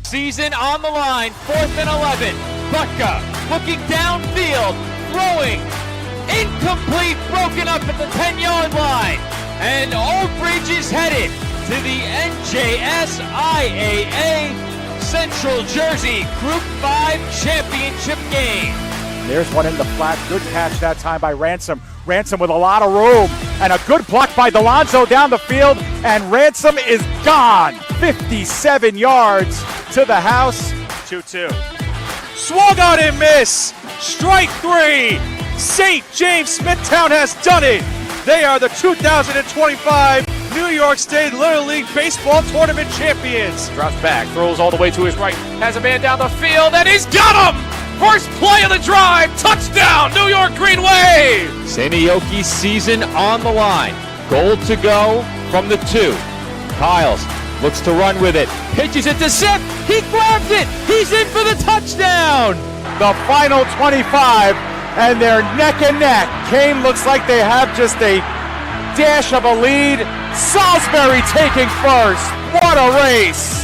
Season on the line, 4th and 11. Butka looking downfield, throwing, incomplete, broken up at the 10-yard line. And Oak Ridge is headed to the NJSIAA Central Jersey Group 5 Championship game. There's one in the flat. Good catch that time by Ransom. Ransom with a lot of room. And a good block by Delonzo down the field. And Ransom is gone. 57 yards to the house. 2-2. Swung on and miss. Strike three. St. James Smithtown has done it. They are the 2025 New York State Little League Baseball Tournament champions. Drops back, throws all the way to his right, has a man down the field, and he's got him! First play of the drive, touchdown, New York Green Wave! Sanioki's season on the line. Goal to go from the 2. Kyles looks to run with it, pitches it to Sip, he grabs it, he's in for the touchdown! The final 25, and they're neck and neck. Kane looks like they have just a dash of a lead. Salisbury taking first. What a race!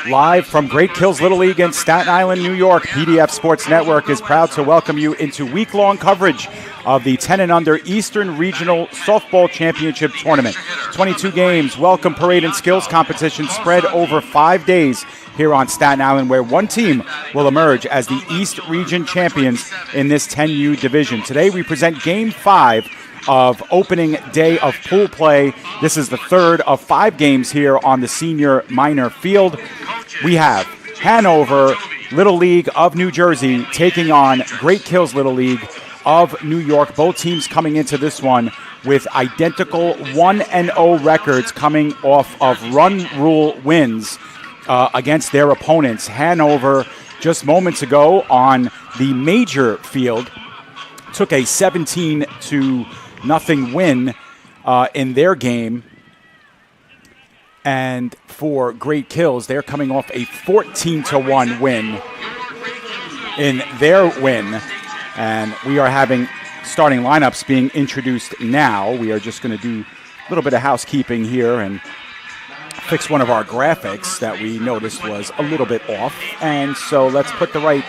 Live from Great Kills Little League in Staten Island, New York, PDF Sports Network is proud to welcome you into week-long coverage of the 10 and under Eastern Regional Softball Championship Tournament. 22 games, welcome parade and skills competition spread over 5 days here on Staten Island, where one team will emerge as the East Region champions in this 10U division. Today we present Game 5 of opening day of pool play. This is the third of 5 games here on the senior minor field. We have Hanover Little League of New Jersey taking on Great Kills Little League of New York. Both teams coming into this one with identical 1-0 records coming off of run rule wins against their opponents. Hanover, just moments ago on the major field, took a 17-0 win in their game. And for Great Kills, they're coming off a 14-1 win in their win. And we are having starting lineups being introduced now. We are just going to do a little bit of housekeeping here and fix one of our graphics that we noticed was a little bit off. And so let's put the right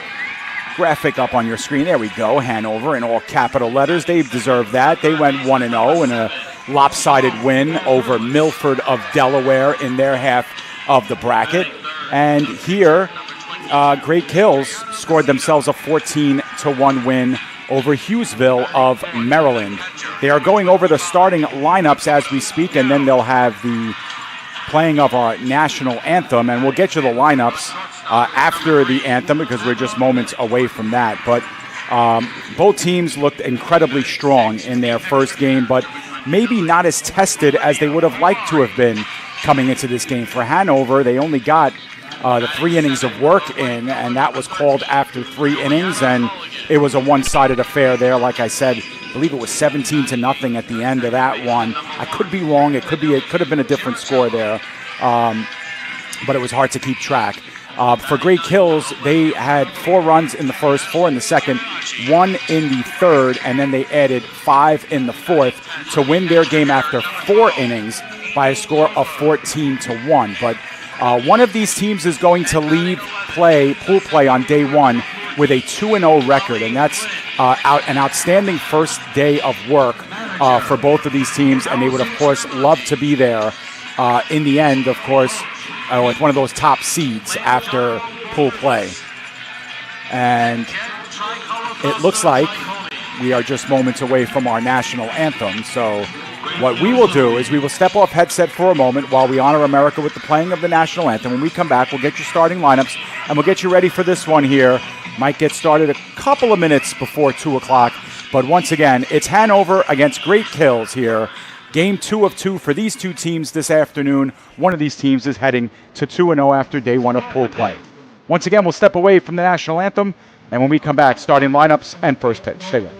graphic up on your screen. There we go. Hanover in all capital letters. They deserve that. They went 1-0 in a lopsided win over Milford of Delaware in their half of the bracket. And here, Great Kills scored themselves a 14-1 win over Hughesville of Maryland. They are going over the starting lineups as we speak, and then they'll have the playing of our national anthem, and we'll get you the lineups after the anthem because we're just moments away from that. But both teams looked incredibly strong in their first game, but maybe not as tested as they would have liked to have been coming into this game. For Hanover, they only got the 3 innings of work in, and that was called after 3 innings, and it was a one-sided affair there. Like I said, I believe it was 17-0 at the end of that one. I could be wrong. It could have been a different score there, but it was hard to keep track. For Great Kills, they had 4 runs in the first, 4 in the second, 1 in the third, and then they added 5 in the fourth to win their game after 4 innings by a score of 14-1. But one of these teams is going to leave pool play on day one with a 2-0 record, and that's an outstanding first day of work for both of these teams, and they would, of course, love to be there in the end, of course, with one of those top seeds after pool play. And it looks like we are just moments away from our national anthem, so what we will do is we will step off headset for a moment while we honor America with the playing of the national anthem. When we come back, we'll get your starting lineups, and we'll get you ready for this one here. Might get started a couple of minutes before 2 o'clock, but once again, it's Hanover against Great Kills here. Game 2 of 2 for these two teams this afternoon. One of these teams is heading to 2-0 after day 1 of pool play. Once again, we'll step away from the national anthem, and when we come back, starting lineups and first pitch. Stay there.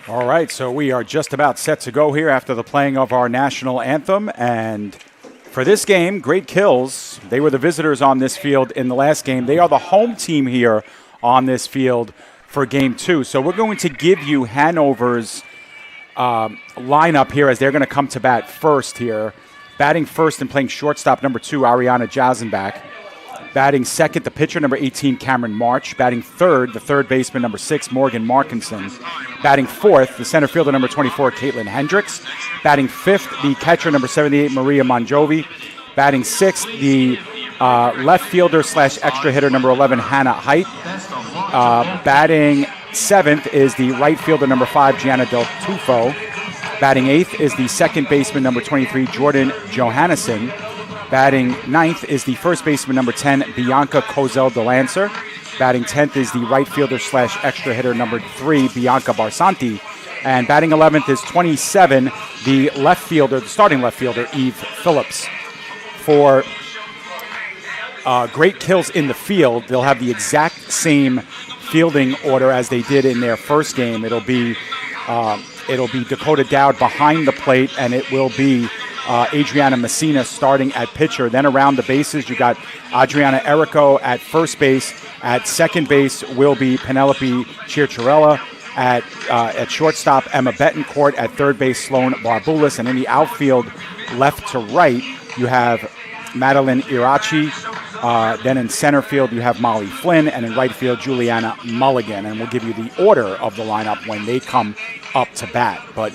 All right, so we are just about set to go here after the playing of our national anthem. And for this game, Great Kills, they were the visitors on this field in the last game. They are the home team here on this field for Game 2. So we're going to give you Hanover's lineup here as they're going to come to bat first here. Batting first and playing shortstop, number 2, Ariana Jazenbach. Batting second, the pitcher, number 18, Cameron March. Batting third, the third baseman, number 6, Morgan Markinson. Batting fourth, the center fielder, number 24, Caitlin Hendricks. Batting fifth, the catcher, number 78, Maria Monjovi. Batting sixth, the left fielder / extra hitter, number 11, Hannah Height. Batting seventh is the right fielder, number 5, Gianna Del Tufo. Batting eighth is the second baseman, number 23, Jordan Johannesson. Batting ninth is the first baseman, number 10, Bianca Kozel de Lancer. Batting 10th is the right fielder / extra hitter, number 3, Bianca Barsanti. And batting 11th is 27, the left fielder, the starting left fielder, Eve Phillips. For great kills in the field, they'll have the exact same fielding order as they did in their first game. It'll be Dakota Dowd behind the plate, and it will be Adriana Messina starting at pitcher. Then around the bases, you got Adriana Erico at first base. At second base will be Penelope Chirchirella. At shortstop, Emma Betancourt. At third base, Sloan Barbulis. And in the outfield, left to right, you have Madeline Irachi. Then in center field, you have Molly Flynn. And in right field, Juliana Mulligan. And we'll give you the order of the lineup when they come up to bat. But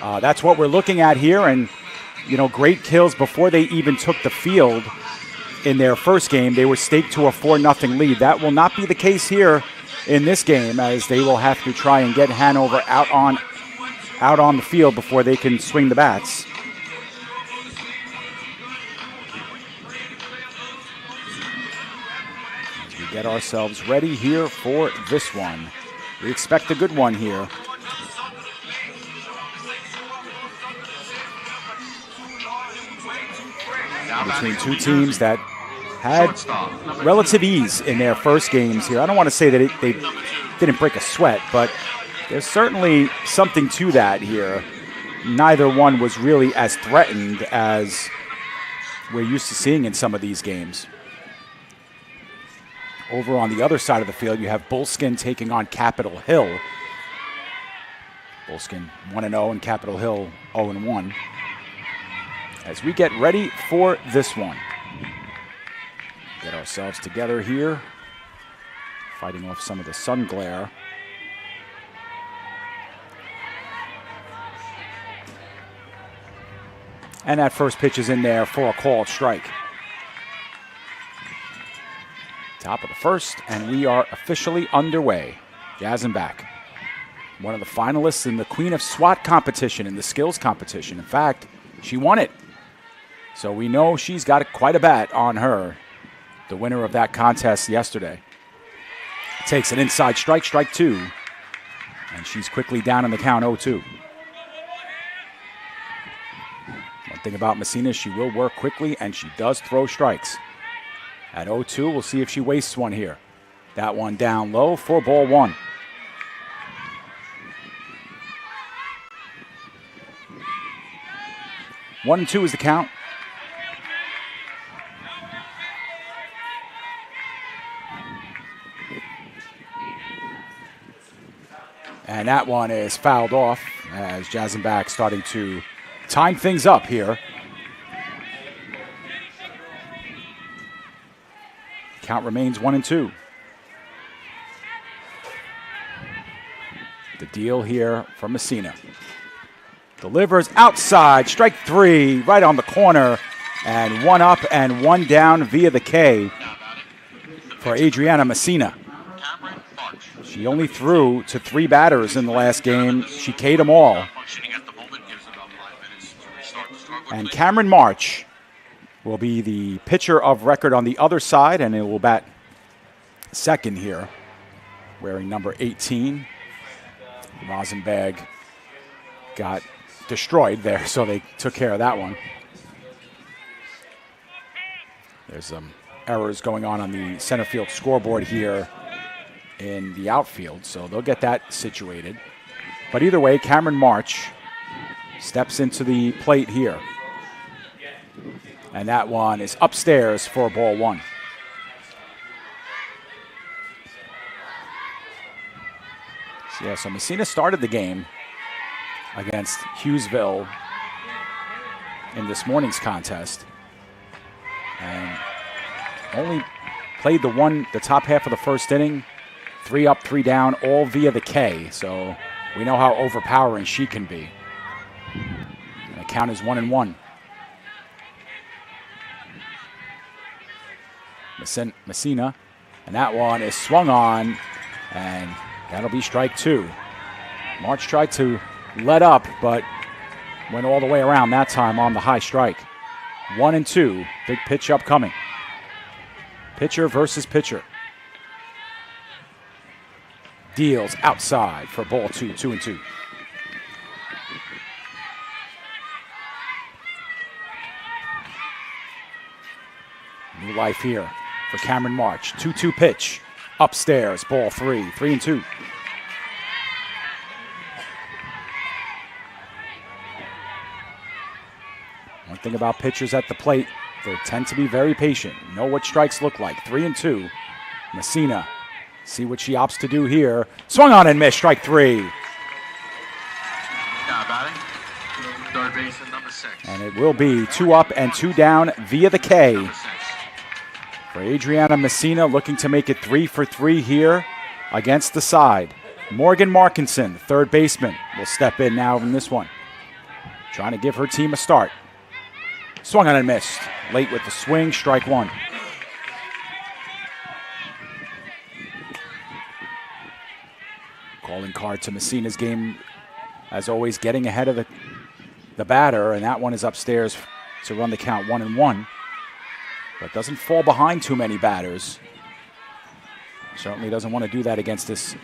that's what we're looking at here. And, you know, great kills before they even took the field. In their first game, they were staked to a 4-0 lead. That will not be the case here in this game, as they will have to try and get Hanover out on the field before they can swing the bats. As we get ourselves ready here for this one. We expect a good one here. Between two teams that had relative ease in their first games here. I don't want to say that they didn't break a sweat, but there's certainly something to that here. Neither one was really as threatened as we're used to seeing in some of these games. Over on the other side of the field, you have Bullskin taking on Capitol Hill. Bullskin 1-0 and Capitol Hill 0-1. As we get ready for this one. Get ourselves together here. Fighting off some of the sun glare. And that first pitch is in there for a called strike. Top of the first, and we are officially underway. Jazenbach, one of the finalists in the Queen of SWAT competition, in the skills competition. In fact, she won it. So we know she's got quite a bat on her, the winner of that contest yesterday. Takes an inside strike, strike 2. And she's quickly down in the count 0-2. One thing about Messina, she will work quickly, and she does throw strikes. At 0-2, we'll see if she wastes one here. That one down low for ball 1. One and 2 is the count. And that one is fouled off as Jazenbach starting to time things up here. Count remains 1 and 2. The deal here from Messina. Delivers outside, strike 3, right on the corner. And 1 up and 1 down via the K for Adriana Messina. She only threw to 3 batters in the last game. She K'd them all. And Cameron March will be the pitcher of record on the other side, and it will bat second here, wearing number 18. Rosenberg got destroyed there, so they took care of that one. There's some errors going on the center field scoreboard here in the outfield, so they'll get that situated. But either way, Cameron March steps into the plate here. And that one is upstairs for ball 1. So Messina started the game against Hughesville in this morning's contest. And only played the top half of the first inning, 3 up, 3 down, all via the K. So we know how overpowering she can be. And the count is 1-1. Messina, and that one is swung on, and that'll be strike 2. March tried to let up, but went all the way around that time on the high strike. 1-2, big pitch upcoming. Pitcher versus pitcher. Deals outside for ball 2, 2-2. New life here for Cameron March. 2-2 pitch. Upstairs, ball 3, 3-2. One thing about pitchers at the plate, they tend to be very patient. Know what strikes look like. 3-2. Messina, see what she opts to do here. Swung on and missed, strike 3. Batting, third baseman, number 6. And it will be 2 up and 2 down via the K. For Adriana Messina, looking to make it 3 for 3 here against the side. Morgan Markinson, third baseman, will step in now in this one. Trying to give her team a start. Swung on and missed. Late with the swing, strike 1. Calling card to Messina's game, as always, getting ahead of the batter, and that one is upstairs to run the count 1-1. But doesn't fall behind too many batters. Certainly doesn't want to do that against this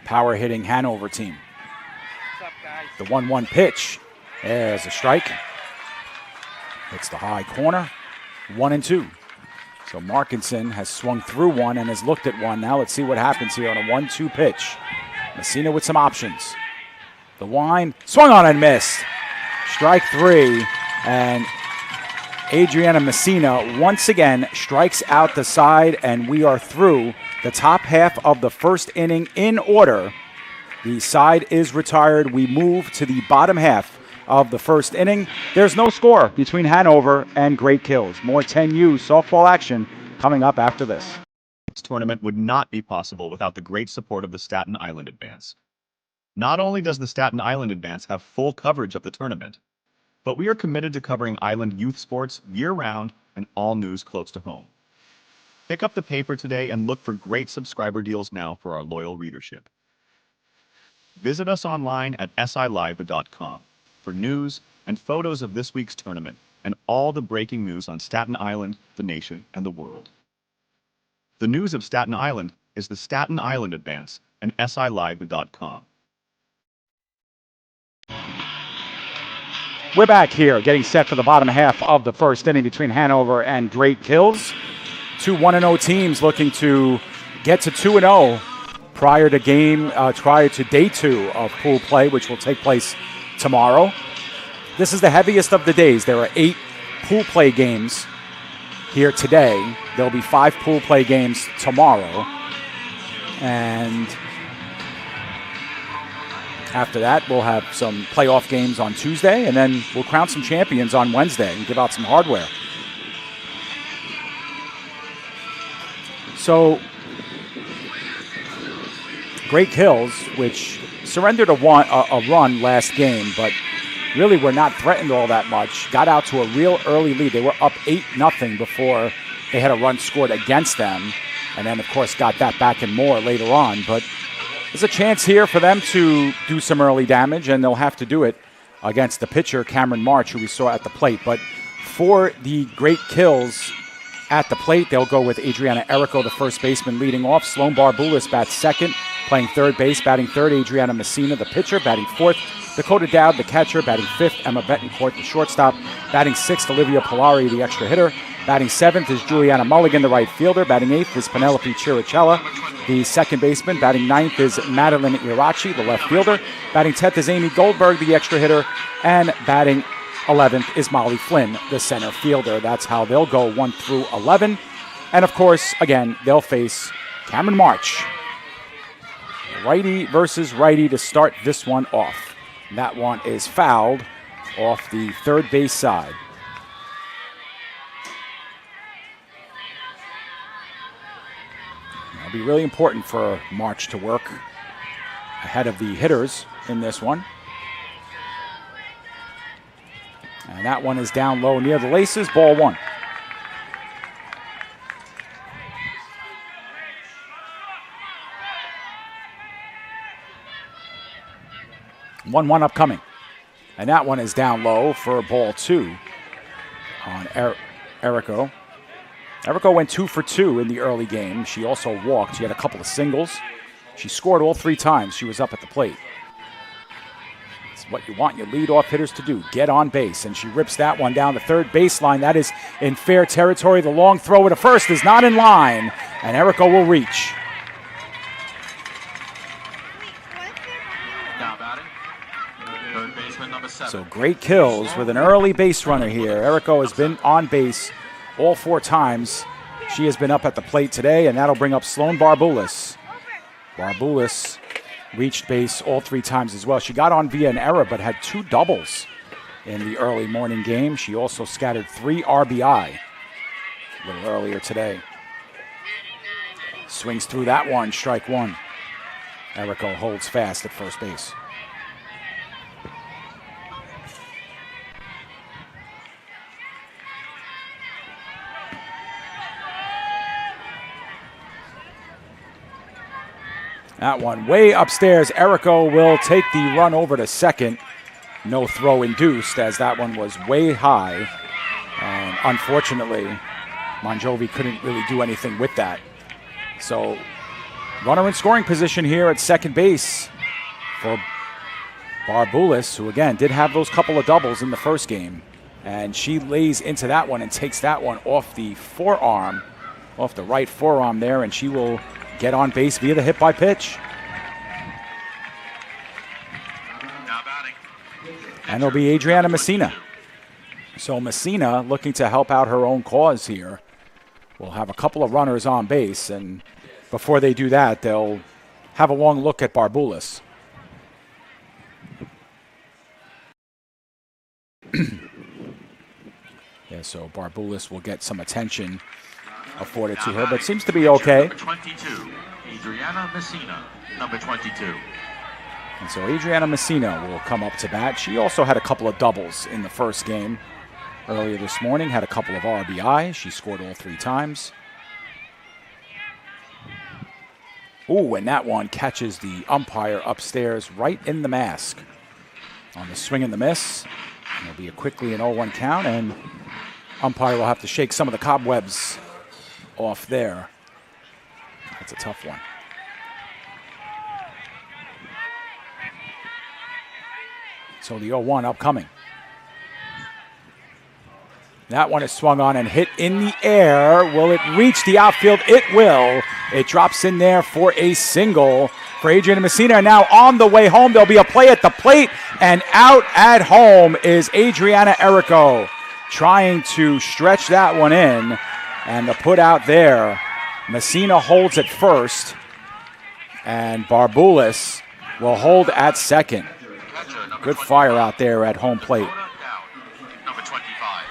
power-hitting Hanover team. The 1-1 pitch. There's a strike. Hits the high corner. 1-2. So Markinson has swung through one and has looked at one. Now let's see what happens here on a 1-2 pitch. Messina with some options. The wind. Swung on and missed. Strike 3. And Adriana Messina once again strikes out the side, and we are through the top half of the first inning in order. The side is retired. We move to the bottom half of the first inning. There's no score between Hanover and Great Kills. More 10U softball action coming up after this. This tournament would not be possible without the great support of the Staten Island Advance. Not only does the Staten Island Advance have full coverage of the tournament, but we are committed to covering Island youth sports year-round and all news close to home. Pick up the paper today and look for great subscriber deals now for our loyal readership. Visit us online at silive.com for news and photos of this week's tournament and all the breaking news on Staten Island, the nation, and the world. The news of Staten Island is the Staten Island Advance and silive.com. We're back here getting set for the bottom half of the first inning between Hanover and Great Kills. Two 1-0 teams looking to get to 2-0 prior to day 2 of pool play, which will take place tomorrow. This is the heaviest of the days. There are 8 pool play games here today. There'll be 5 pool play games tomorrow. And after that, we'll have some playoff games on Tuesday, and then we'll crown some champions on Wednesday and give out some hardware. So, Great Kills, which surrendered a run last game, but really were not threatened all that much, got out to a real early lead. They were up 8-0 before they had a run scored against them, and then, of course, got that back and more later on. But there's a chance here for them to do some early damage, and they'll have to do it against the pitcher, Cameron March, who we saw at the plate. But for the Great Kills at the plate, they'll go with Adriana Errico, the first baseman, leading off. Sloan Barbulis bats second, playing third base. Batting third, Adriana Messina, the pitcher. Batting fourth, Dakota Dowd, the catcher. Batting fifth, Emma Betancourt, the shortstop. Batting sixth, Olivia Polari, the extra hitter. Batting seventh is Juliana Mulligan, the right fielder. Batting eighth is Penelope Chiricella, the second baseman. Batting ninth is Madeline Irachi, the left fielder. Batting 10th is Amy Goldberg, the extra hitter. And batting 11th is Molly Flynn, the center fielder. That's how they'll go 1 through 11. And, of course, again, they'll face Cameron March. Righty versus righty to start this one off. That one is fouled off the third base side. It'll be really important for March to work ahead of the hitters in this one. And that one is down low near the laces, ball one. One upcoming. And that one is down low for ball two on Eriko. Eriko went 2 for 2 in the early game. She also walked. She had a couple of singles. She scored all 3 times she was up at the plate. It's what you want your leadoff hitters to do, get on base. And she rips that one down the third baseline. That is in fair territory. The long throw to first is not in line, and Eriko will reach. Now batting, third baseman number 7. So great kills with an early base runner here. Eriko has been on base all 4 times. She has been up at the plate today, and that'll bring up Sloan Barboulis. Barboulis reached base all 3 times as well. She got on via an error, but had 2 doubles in the early morning game. She also scattered 3 RBI a little earlier today. Swings through that one, strike one. Eriko holds fast at first base. That one way upstairs. Eriko will take the run over to second. No throw induced, as that one was way high. And unfortunately, Monjovi couldn't really do anything with that. So runner in scoring position here at second base for Barboulis, who again did have those couple of doubles in the first game. And she lays into that one and takes that one off the forearm, off the right forearm there, and she will get on base via the hit by pitch. Now batting. And it'll be Adriana Messina. So Messina looking to help out her own cause here. We'll have a couple of runners on base, and before they do that, they'll have a long look at Barboulis. Yeah, so Barboulis will get some attention afforded to her, but seems to be okay. Number 22, Adriana Messina, number 22. And so Adriana Messina will come up to bat. She also had a couple of doubles in the first game earlier this morning, had a couple of RBI. She scored all 3 times. Ooh, and that one catches the umpire upstairs right in the mask on the swing and the miss. And it'll be a quickly an 0-1 count, and umpire will have to shake some of the cobwebs off there. That's a tough one. So the 0-1 upcoming. That one is swung on and hit in the air. Will it reach the outfield? It will. It drops in there for a single for Adriana Messina. And now on the way home, there'll be a play at the plate, and out at home is Adriana Eriko, trying to stretch that one in. And the put out there, Messina holds at first, and Barboulis will hold at second. Good fire out there at home plate. Number 25.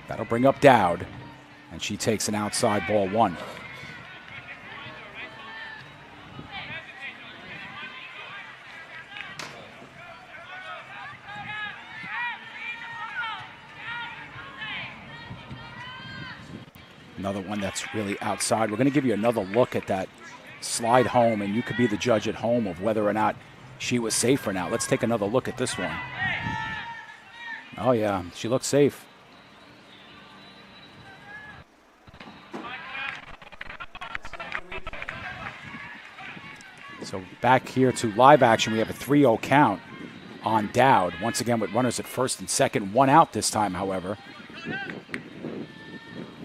That'll bring up Dowd, and she takes an outside ball 1. Another one that's really outside. We're going to give you another look at that slide home, and you could be the judge at home of whether or not she was safe or not. Let's take another look at this one. Oh, yeah, she looks safe. So back here to live action, we have a 3-0 count on Dowd. Once again with runners at first and second. 1 out this time, however.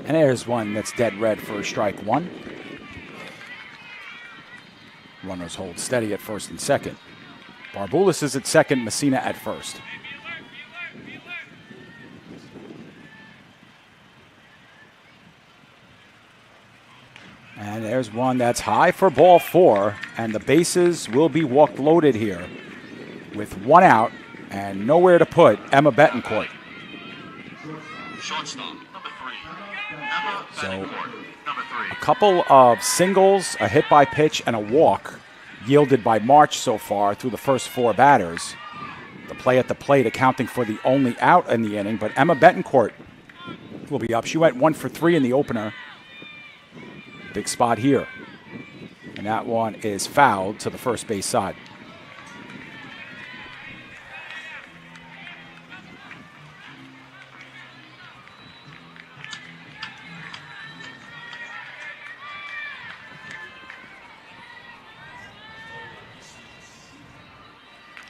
And there's one that's dead red for strike 1. Runners hold steady at first and second. Barboulis is at second, Messina at first. There's one that's high for ball 4, and the bases will be walked loaded here with 1 out and nowhere to put Emma Betancourt. Shortstop, number 3. Emma Betancourt, number 3. A couple of singles, a hit by pitch, and a walk yielded by March so far through the first 4 batters. The play at the plate accounting for the only out in the inning, but Emma Betancourt will be up. She went 1 for 3 in the opener. Big spot here. And that one is fouled to the first base side.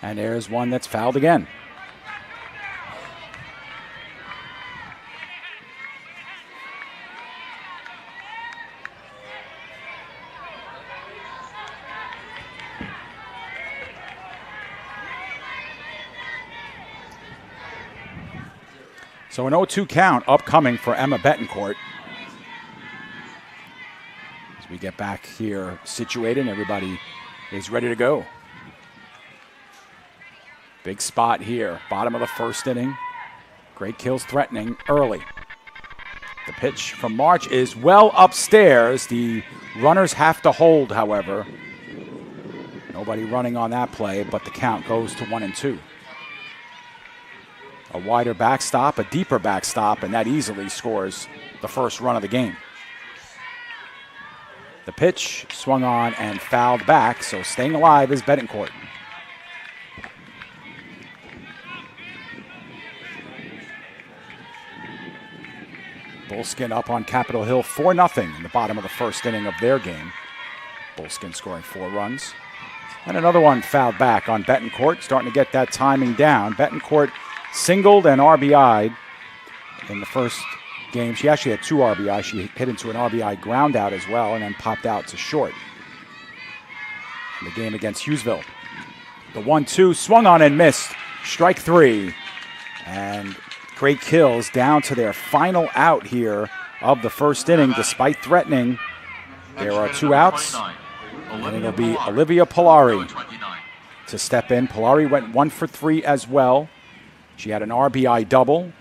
And there's one that's fouled again. So an 0-2 count upcoming for Emma Betancourt. As we get back here situated and everybody is ready to go. Big spot here, bottom of the first inning. Great kills threatening early. The pitch from March is well upstairs. The runners have to hold, however. Nobody running on that play, but the count goes to 1-2. A wider backstop, a deeper backstop, and that easily scores the first run of the game. The pitch swung on and fouled back, so staying alive is Betancourt. Bullskin up on Capitol Hill 4-0 in the bottom of the first inning of their game. Bullskin scoring 4 runs. And another one fouled back on Betancourt, starting to get that timing down. Betancourt singled and RBI'd in the first game. She actually had 2 RBI. She hit into an RBI ground out as well and then popped out to short in the game against Hughesville. The 1-2 swung on and missed. Strike 3. And great kills down to their final out here of the first inning despite threatening. There are 2 outs. And it'll be Olivia Polari to step in. Polari went 1 for 3 as well. She had an RBI double.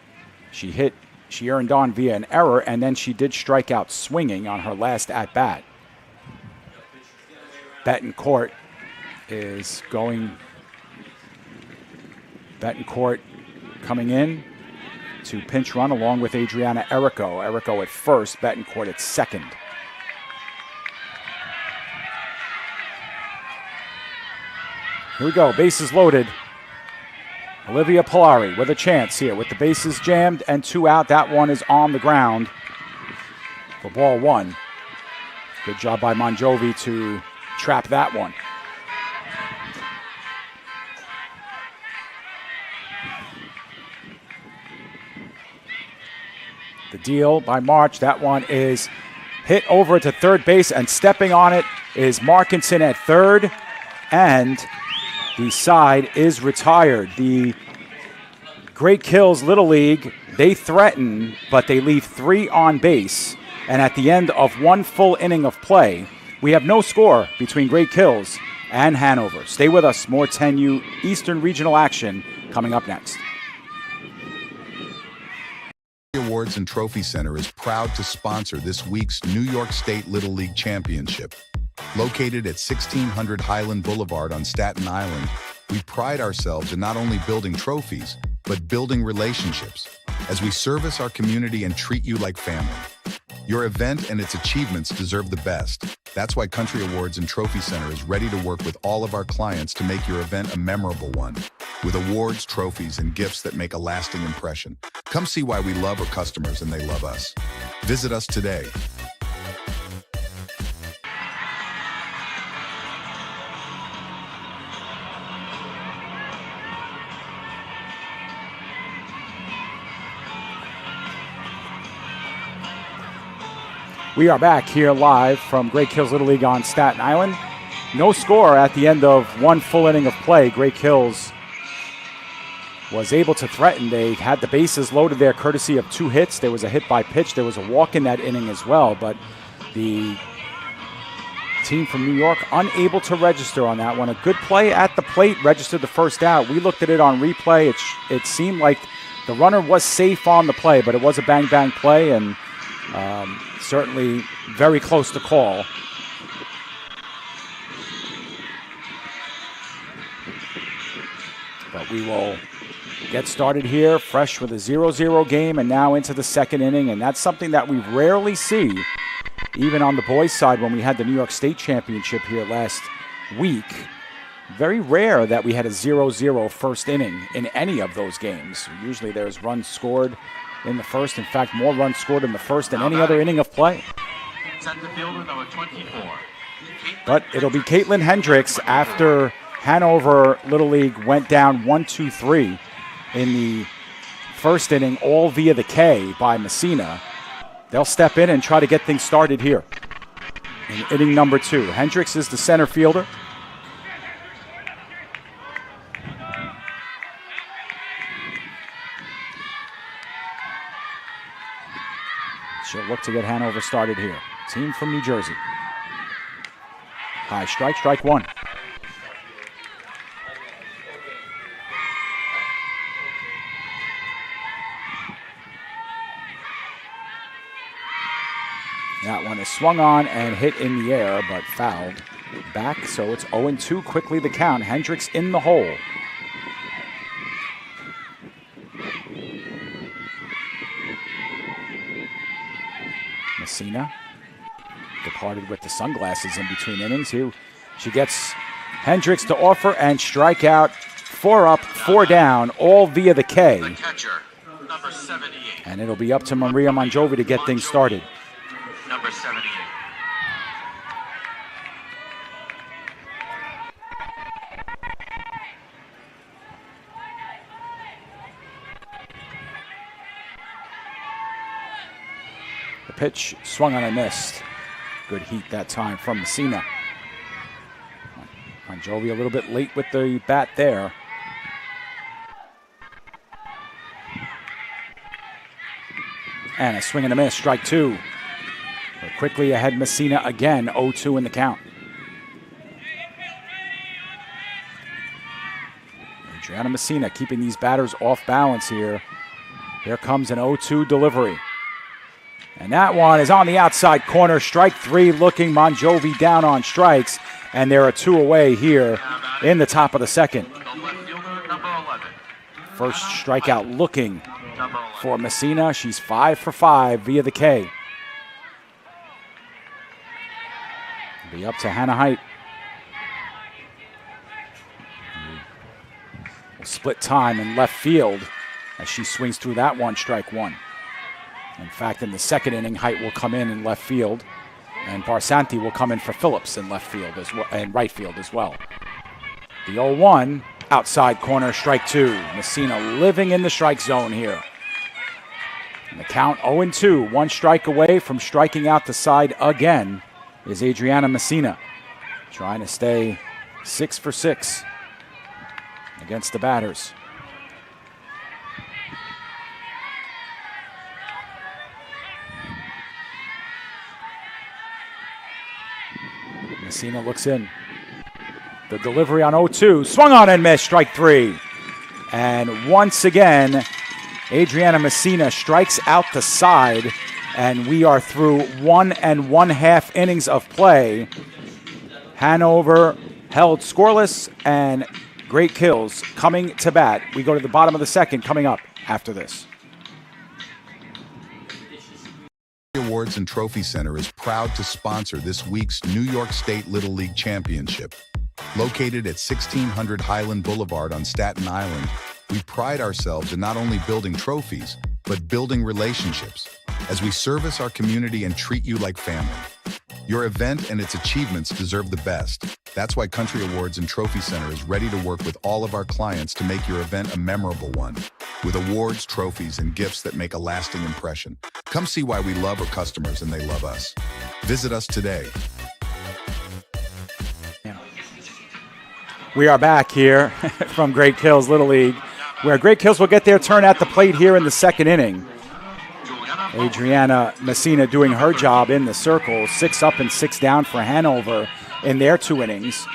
She earned on via an error, and then she did strike out swinging on her last at-bat. Betancourt is going. Betancourt coming in to pinch run along with Adriana Errico. Errico at first, Betancourt at second. Here we go, bases loaded. Olivia Polari with a chance here with the bases jammed and 2 out. That one is on the ground for ball 1. Good job by Monjovi to trap that one. The deal by March. That one is hit over to third base, and stepping on it is Markinson at third. And the side is retired. The Great Kills Little League, they threaten, but they leave 3 on base. And at the end of 1 full inning of play, we have no score between Great Kills and Hanover. Stay with us. More 10U Eastern Regional action coming up next. Awards and Trophy Center is proud to sponsor this week's New York State Little League Championship. Located at 1600 Highland Boulevard on Staten Island, we pride ourselves in not only building trophies, but building relationships as we service our community and treat you like family. Your event and its achievements deserve the best. That's why Country Awards and Trophy Center is ready to work with all of our clients to make your event a memorable one, with awards, trophies, and gifts that make a lasting impression. Come see why we love our customers and they love us. Visit us today. We are back here live from Great Kills Little League on Staten Island. No score at the end of 1 full inning of play. Great Kills was able to threaten. They had the bases loaded there courtesy of 2 hits. There was a hit by pitch. There was a walk in that inning as well, but the team from New York unable to register on that one. A good play at the plate registered the first out. We looked at it on replay. It seemed like the runner was safe on the play, but it was a bang-bang play, and certainly very close to call. But we will get started here fresh with a 0-0 game and now into the second inning, and that's something that we rarely see, even on the boys' side when we had the New York State Championship here last week. Very rare that we had a 0-0 first inning in any of those games. Usually there's runs scored in the first. In fact, more runs scored in the first than any other inning of play. Center fielder number 24. But it'll be Caitlin Hendricks after Hanover Little League went down 1-2-3 in the first inning, all via the K by Messina. They'll step in and try to get things started here in inning number 2. Hendricks is the center fielder. She'll look to get Hanover started here. Team from New Jersey. High strike, strike one. That one is swung on and hit in the air, but fouled back, so it's 0-2. Quickly the count. Hendricks in the hole. Messina departed with the sunglasses in between innings. Here she gets Hendricks to offer and strike out. 4 up, 4 down, all via the K. The catcher, number 78. And it'll be up to Maria Monjovi to get things started. Number 78. The pitch swung on and missed. Good heat that time from Messina. Monjovi a little bit late with the bat there. And a swing and a miss, strike 2. But quickly ahead Messina again, 0-2 in the count. Adriana Messina keeping these batters off balance here. Here comes an 0-2 delivery. And that one is on the outside corner, strike 3, looking Monjovi down on strikes. And there are 2 away here in the top of the second. The left fielder, number 11. First strikeout looking for Messina. She's 5 for 5 via the K. It'll be up to Hannah Height. We'll split time in left field as she swings through that one, strike 1. In fact, in the second inning, Height will come in left field, and Barsanti will come in for Phillips in left field as well, and right field as well. The 0-1, outside corner, strike 2. Messina living in the strike zone here. And the count 0-2, 1 strike away from striking out the side again is Adriana Messina, trying to stay 6 for 6 against the batters. Messina looks in. The delivery on 0-2, swung on and missed, strike 3. And once again, Adriana Messina strikes out the side, and we are through 1 1/2 innings of play. Hanover held scoreless, and great kills coming to bat. We go to the bottom of the second coming up after this. Awards and Trophy Center is proud to sponsor this week's New York State Little League Championship. Located at 1600 Highland Boulevard on Staten Island, we pride ourselves in not only building trophies, but building relationships as we service our community and treat you like family. Your event and its achievements deserve the best. That's why Country Awards and Trophy Center is ready to work with all of our clients to make your event a memorable one, with awards, trophies, and gifts that make a lasting impression. Come see why we love our customers and they love us. Visit us today. We are back here from Great Kills Little League, where Great Kills will get their turn at the plate here in the second inning. Adriana Messina doing her job in the circle. 6 up and 6 down for Hanover in their 2 innings.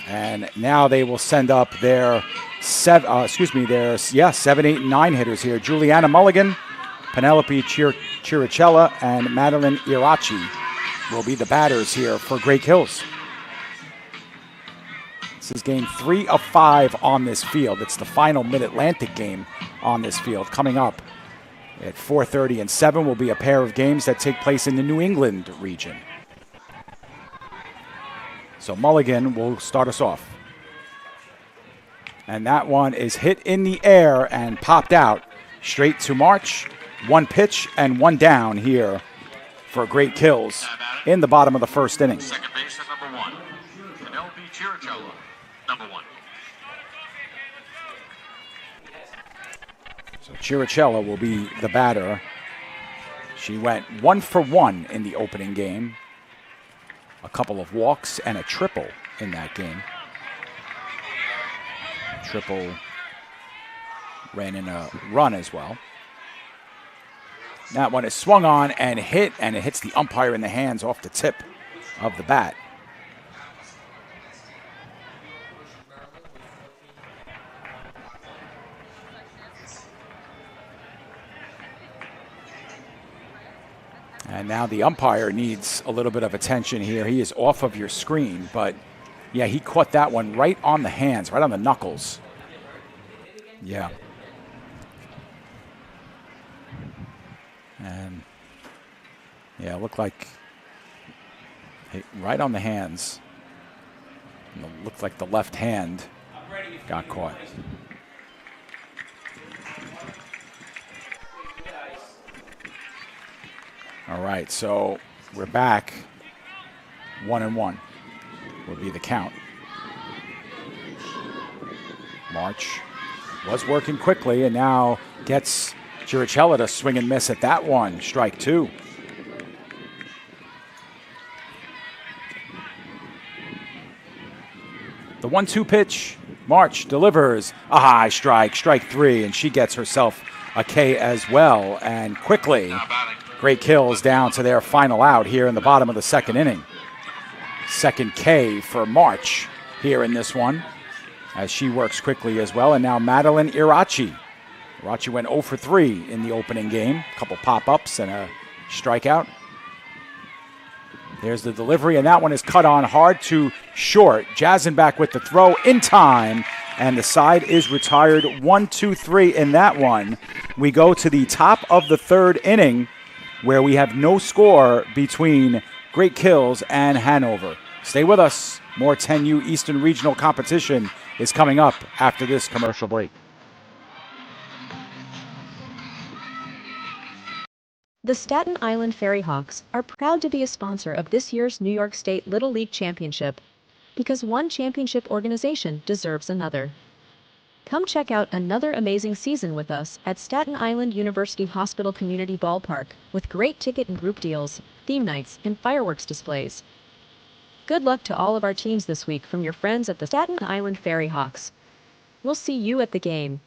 And now they will send up their 7, 8, and 9 hitters here. Juliana Mulligan, Penelope Chiricella, and Madeline Irachi will be the batters here for Great Hills. This is game 3 of 5 on this field. It's the final Mid-Atlantic game on this field. Coming up at 4:30 and 7 will be a pair of games that take place in the New England region. So Mulligan will start us off. And that one is hit in the air and popped out straight to March. 1 pitch and 1 down here for Great Kills in the bottom of the first inning. Second base at number 1. Penelope Chiricella, number 1. So Chiricella will be the batter. She went 1 for 1 in the opening game. A couple of walks and a triple in that game. Triple ran in a run as well. That one is swung on and hit, and it hits the umpire in the hands off the tip of the bat. And now the umpire needs a little bit of attention here. He is off of your screen, but yeah, he caught that one right on the hands, right on the knuckles. Yeah. And yeah, it looked like right on the hands. And it looked like the left hand got caught. All right, so we're back. 1-1 will be the count. March was working quickly and now gets Chiricella to swing and miss at that one. Strike 2. The 1-2 pitch. March delivers a high strike, strike 3, and she gets herself a K as well. And quickly, Great Kills down to their final out here in the bottom of the second inning. Second K for March here in this one, as she works quickly as well. And now Madeline Irachi. Irachi went 0 for 3 in the opening game. A couple pop-ups and a strikeout. There's the delivery, and that one is cut on hard to short. Jazenbach with the throw in time, and the side is retired. 1-2-3 in that one. We go to the top of the third inning, where we have no score between Great Kills and Hanover. Stay with us. More 10U Eastern Regional competition is coming up after this commercial break. The Staten Island Ferry Hawks are proud to be a sponsor of this year's New York State Little League Championship, because one championship organization deserves another. Come check out another amazing season with us at Staten Island University Hospital Community Ballpark with great ticket and group deals, theme nights, and fireworks displays. Good luck to all of our teams this week from your friends at the Staten Island Ferry Hawks. We'll see you at the game.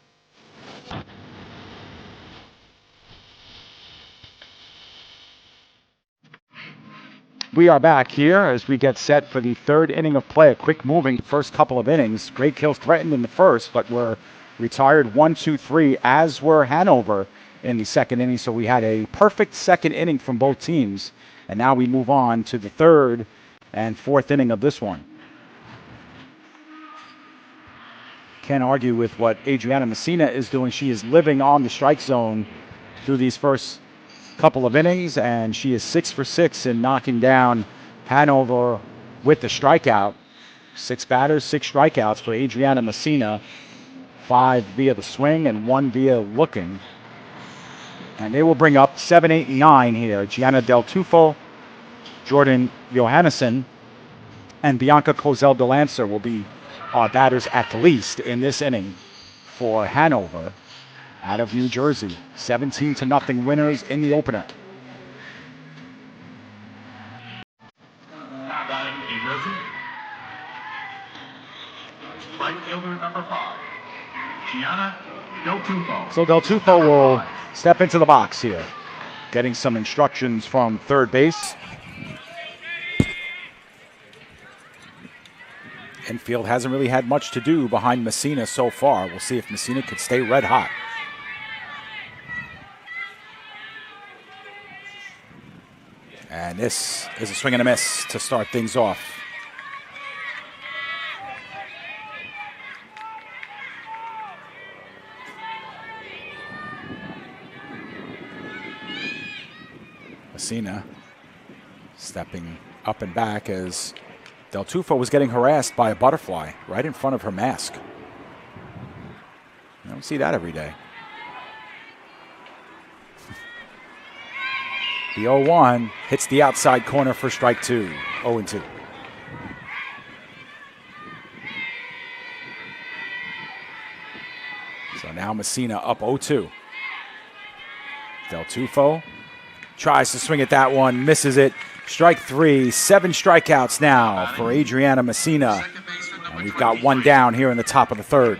We are back here as we get set for the third inning of play. A quick moving first couple of innings. Great Kills threatened in the first, but were retired 1-2-3, as were Hanover in the second inning. So we had a perfect second inning from both teams. And now we move on to the third and fourth inning of this one. Can't argue with what Adriana Messina is doing. She is living on the strike zone through these first couple of innings, and she is 6 for 6 in knocking down Hanover with the strikeout. 6 batters, 6 strikeouts for Adriana Messina. 5 via the swing and 1 via looking. And they will bring up 7, 8, and 9 here. Gianna Del Tufo, Jordan Johannesson, and Bianca Kozel de Lancer will be our batters at the least in this inning for Hanover out of New Jersey. 17-0 winners in the opener. Right fielder number 5, Gianna Del Tufo. So Del Tufo will step into the box here. getting some instructions from third base. Infield hasn't really had much to do behind Messina so far. We'll see if Messina could stay red hot. And this is a swing and a miss to start things off. Messina stepping up and back as Del Tufo was getting harassed by a butterfly right in front of her mask. You don't see that every day. The 0-1 hits the outside corner for strike two. 0-2. So now Messina up 0-2. Del Tufo tries to swing at that one, misses it. Strike three, 7 strikeouts now for Adriana Messina. And we've got one down here in the top of the third.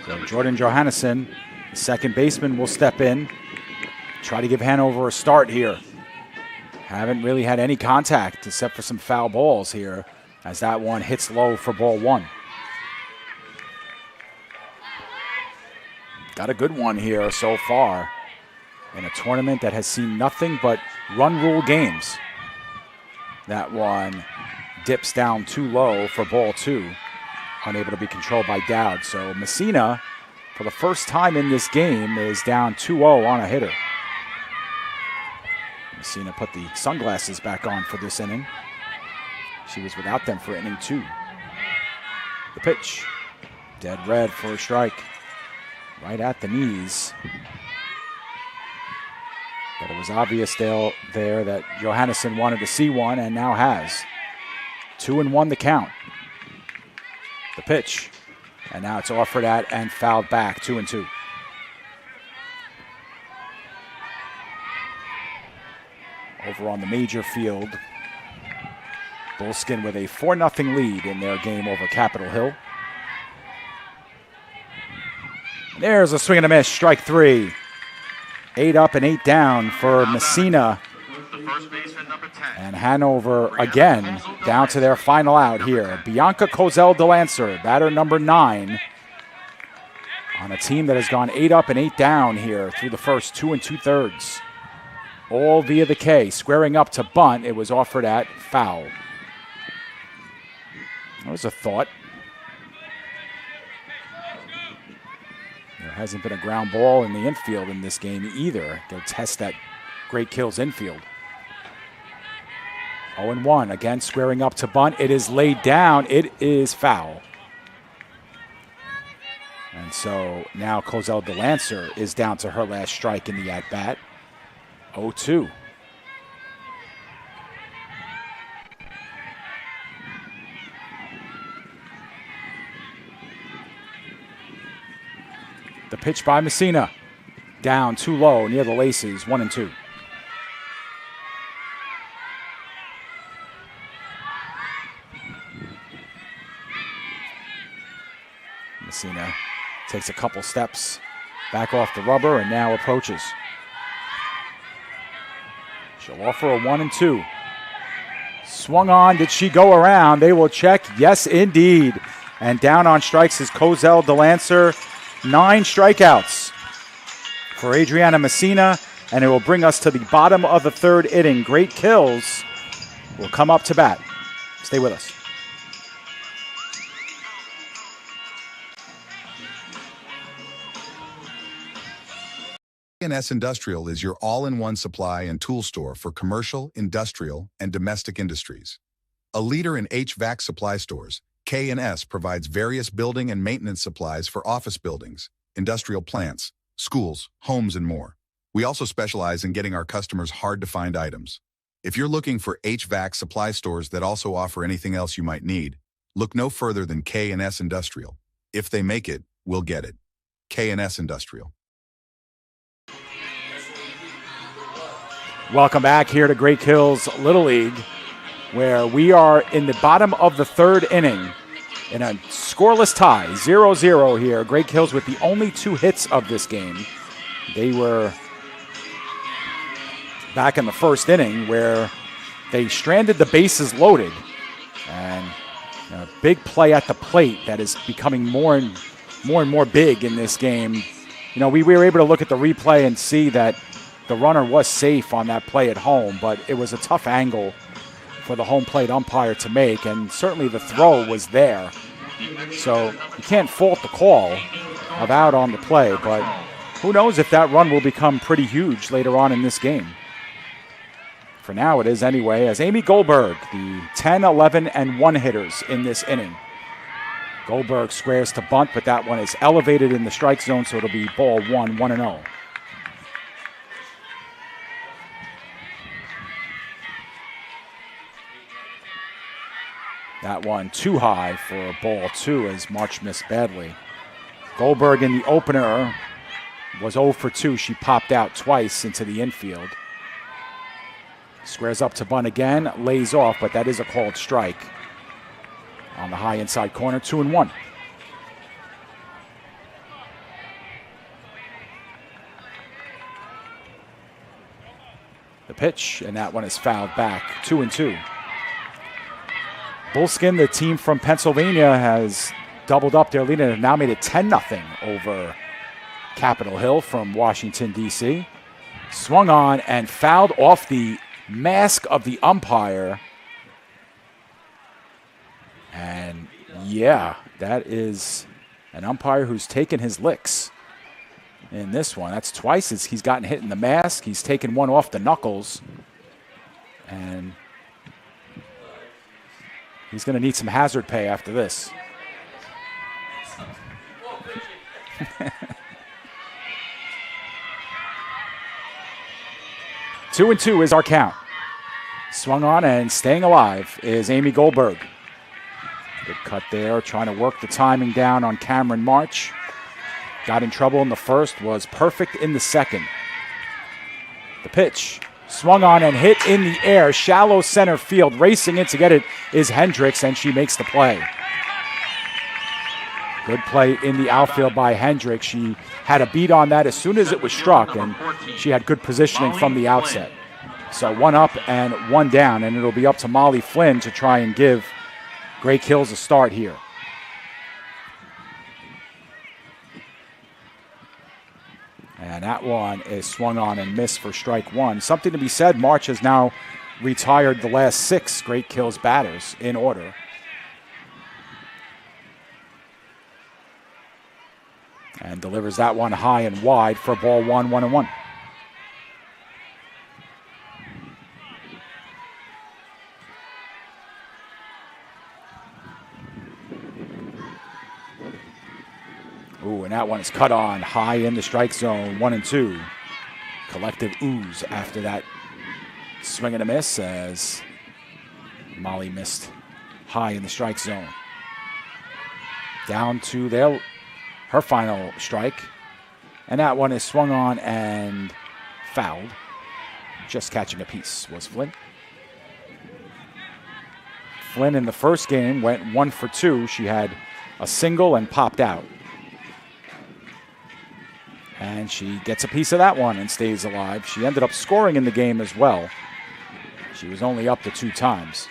So Jordan Johannesson, the second baseman, will step in. Try to give Hanover a start here. Haven't really had any contact except for some foul balls here as that one hits low for ball one. Got a good one here so far in a tournament that has seen nothing but run rule games. That one dips down too low for ball two, unable to be controlled by Dowd. So Messina, for the first time in this game, is down 2-0 on a hitter. Messina put the sunglasses back on for this inning. She was without them for inning 2. The pitch, dead red for a strike, right at the knees. But it was obvious there that Johannesson wanted to see one and now has. 2-1 the count. The pitch, and now it's offered at and fouled back, 2-2. Over on the major field, Bullskin with a 4-0 lead in their game over Capitol Hill. There's a swing and a miss, strike three. 8 up and 8 down for Messina. And Hanover again down to their final out here. Bianca Kozel DeLancer, batter number 9, on a team that has gone 8 up and 8 down here through the first 2 2/3. All via the K, squaring up to bunt. It was offered at foul. That was a thought. There hasn't been a ground ball in the infield in this game either. They'll test that Great Kills infield. 0-1, again squaring up to bunt. It is laid down. It is foul. And so now Kozel DeLancer is down to her last strike in the at-bat. 0-2. The pitch by Messina. Down too low near the laces, 1-2. Messina takes a couple steps back off the rubber and now approaches. She'll offer a 1-2. Swung on. Did she go around? They will check. Yes, indeed. And down on strikes is Kozel DeLancer. 9 strikeouts for Adriana Messina, and it will bring us to the bottom of the third inning. Great Kills will come up to bat. Stay with us. K&S Industrial is your all-in-one supply and tool store for commercial, industrial, and domestic industries. A leader in HVAC supply stores, K&S provides various building and maintenance supplies for office buildings, industrial plants, schools, homes, and more. We also specialize in getting our customers hard-to-find items. If you're looking for HVAC supply stores that also offer anything else you might need, look no further than K&S Industrial. If they make it, we'll get it. K&S Industrial. Welcome back here to Great Kills Little League, where we are in the bottom of the third inning in a scoreless tie, 0-0 here. Great Kills with the only 2 hits of this game. They were back in the first inning where they stranded the bases loaded. And a big play at the plate that is becoming more and more big in this game. You know, we were able to look at the replay and see that the runner was safe on that play at home, but it was a tough angle for the home plate umpire to make, and certainly the throw was there. So you can't fault the call of out on the play, but who knows if that run will become pretty huge later on in this game. For now it is anyway, as Amy Goldberg, the 10, 11, and 1 hitters in this inning. Goldberg squares to bunt, but that one is elevated in the strike zone, so it'll be ball 1, 1-0. That one too high for ball 2 as March missed badly. Goldberg in the opener was 0 for 2. She popped out twice into the infield. Squares up to bunt again, lays off, but that is a called strike. On the high inside corner, 2-1. The pitch, and that one is fouled back, 2-2. Bullskin, the team from Pennsylvania, has doubled up their lead and have now made it 10-0 over Capitol Hill from Washington, D.C. Swung on and fouled off the mask of the umpire. And yeah, that is an umpire who's taken his licks in this one. That's twice as he's gotten hit in the mask. He's taken one off the knuckles. And he's going to need some hazard pay after this. Two and two is our count. Swung on and staying alive is Amy Goldberg. Good cut there, trying to work the timing down on Cameron March. Got in trouble in the first, was perfect in the second. The pitch, swung on and hit in the air, shallow center field. Racing in to get it is Hendricks, and she makes the play. Good play in the outfield by Hendricks. She had a beat on that as soon as it was struck, and she had good positioning from the outset. So one up and one down, and it'll be up to Molly Flynn to try and give Great Kills a start here. And that one is swung on and missed for strike one. Something to be said, March has now retired the last 6 Great Kills batters in order. And delivers that one high and wide for ball 1, 1-1. Ooh, and that one is cut on high in the strike zone, 1-2. Collective ooze after that swing and a miss as Molly missed high in the strike zone. Down to her final strike, and that one is swung on and fouled. Just catching a piece was Flynn. Flynn in the first game went 1 for 2. She had a single and popped out. And she gets a piece of that one and stays alive. She ended up scoring in the game as well. She was only up to 2 times.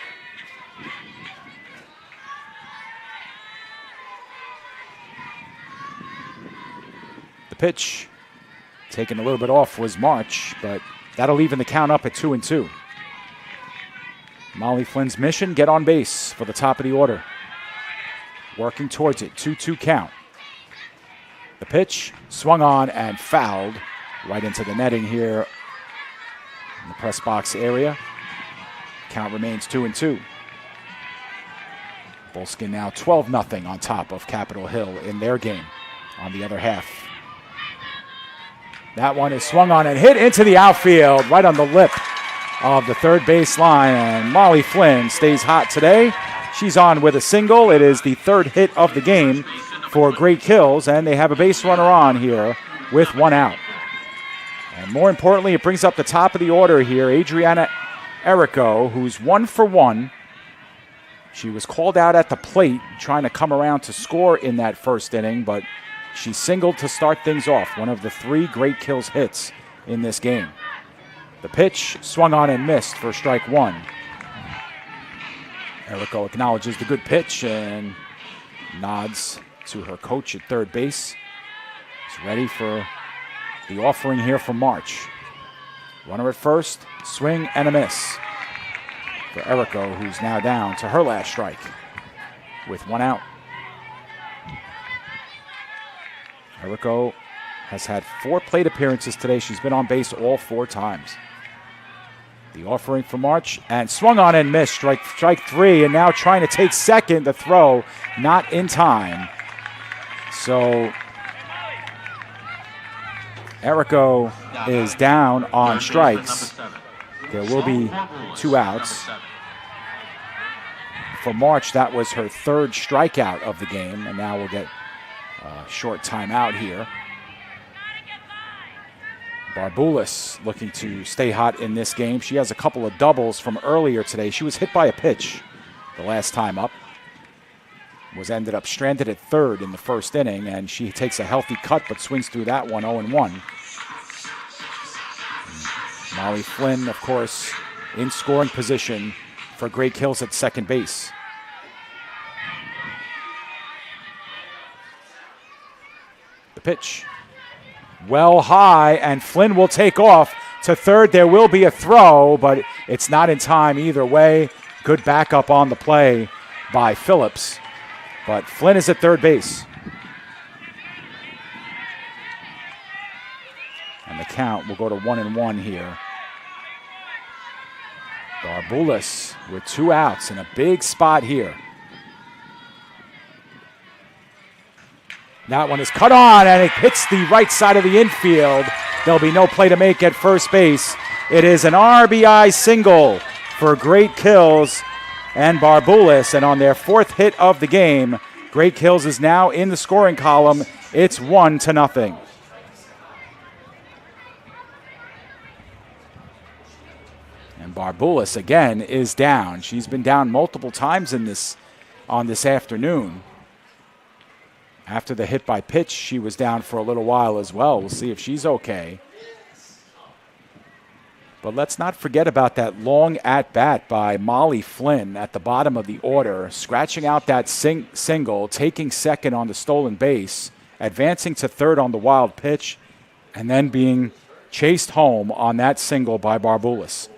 The pitch, taken a little bit off, was March, but that'll even the count up at 2-2. Molly Flynn's mission, get on base for the top of the order. Working towards it, 2-2 count. The pitch, swung on and fouled right into the netting here in the press box area. Count remains 2-2. Bullskin now 12-0 on top of Capitol Hill in their game on the other half. That one is swung on and hit into the outfield right on the lip of the third base line, and Molly Flynn stays hot today. She's on with a single. It is the 3rd hit of the game for Great Kills, and they have a base runner on here with 1 out. And more importantly, it brings up the top of the order here, Adriana Errico, who's 1 for 1. She was called out at the plate trying to come around to score in that first inning, but she singled to start things off, one of the 3 Great Kills hits in this game. The pitch swung on and missed for strike one. Errico acknowledges the good pitch and nods to her coach at third base. She's ready for the offering here from March. Runner at first, swing and a miss for Errico, who's now down to her last strike with one out. Errico has had 4 plate appearances today. She's been on base all 4 times. The offering for March, and swung on and missed. Strike three, and now trying to take second. The throw not in time. So Errico is down on strikes. There will be 2 outs. For March, that was her 3rd strikeout of the game, and now we'll get a short timeout here. Barbulis looking to stay hot in this game. She has a couple of doubles from earlier today. She was hit by a pitch the last time up. Ended up stranded at third in the first inning, and she takes a healthy cut but swings through that one 0-1. Molly Flynn, of course, in scoring position for Great Kills at second base. The pitch. Well high, and Flynn will take off to third. There will be a throw, but it's not in time either way. Good backup on the play by Phillips, but Flynn is at third base. And the count will go to 1-1 here. Barbulis with 2 outs in a big spot here. That one is cut on, and it hits the right side of the infield. There'll be no play to make at first base. It is an RBI single for Great Kills and Barbulis, and on their 4th hit of the game, Great Kills is now in the scoring column. It's 1-0. And Barbulis again is down. She's been down multiple times on this afternoon. After the hit by pitch, she was down for a little while as well. We'll see if she's okay. But let's not forget about that long at-bat by Molly Flynn at the bottom of the order, scratching out that single, taking second on the stolen base, advancing to third on the wild pitch, and then being chased home on that single by Barbulis.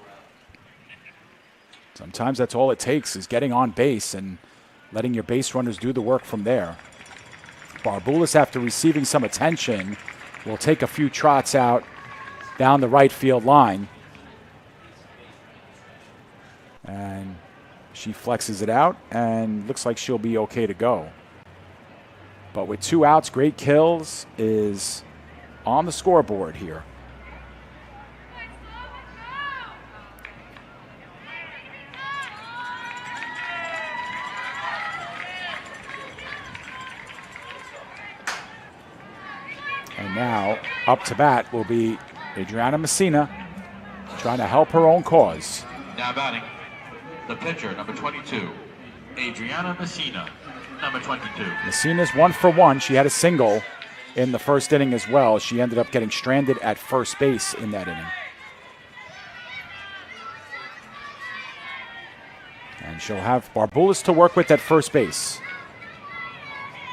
Sometimes that's all it takes, is getting on base and letting your base runners do the work from there. Barbulis, after receiving some attention, will take a few trots out down the right field line. And she flexes it out and looks like she'll be okay to go. But with 2 outs, Great Kills is on the scoreboard here. And now, up to bat will be Adriana Messina, trying to help her own cause. Now batting, the pitcher, number 22, Adriana Messina, number 22. Messina's 1 for 1. She had a single in the first inning as well. She ended up getting stranded at first base in that inning. And she'll have Barbulis to work with at first base.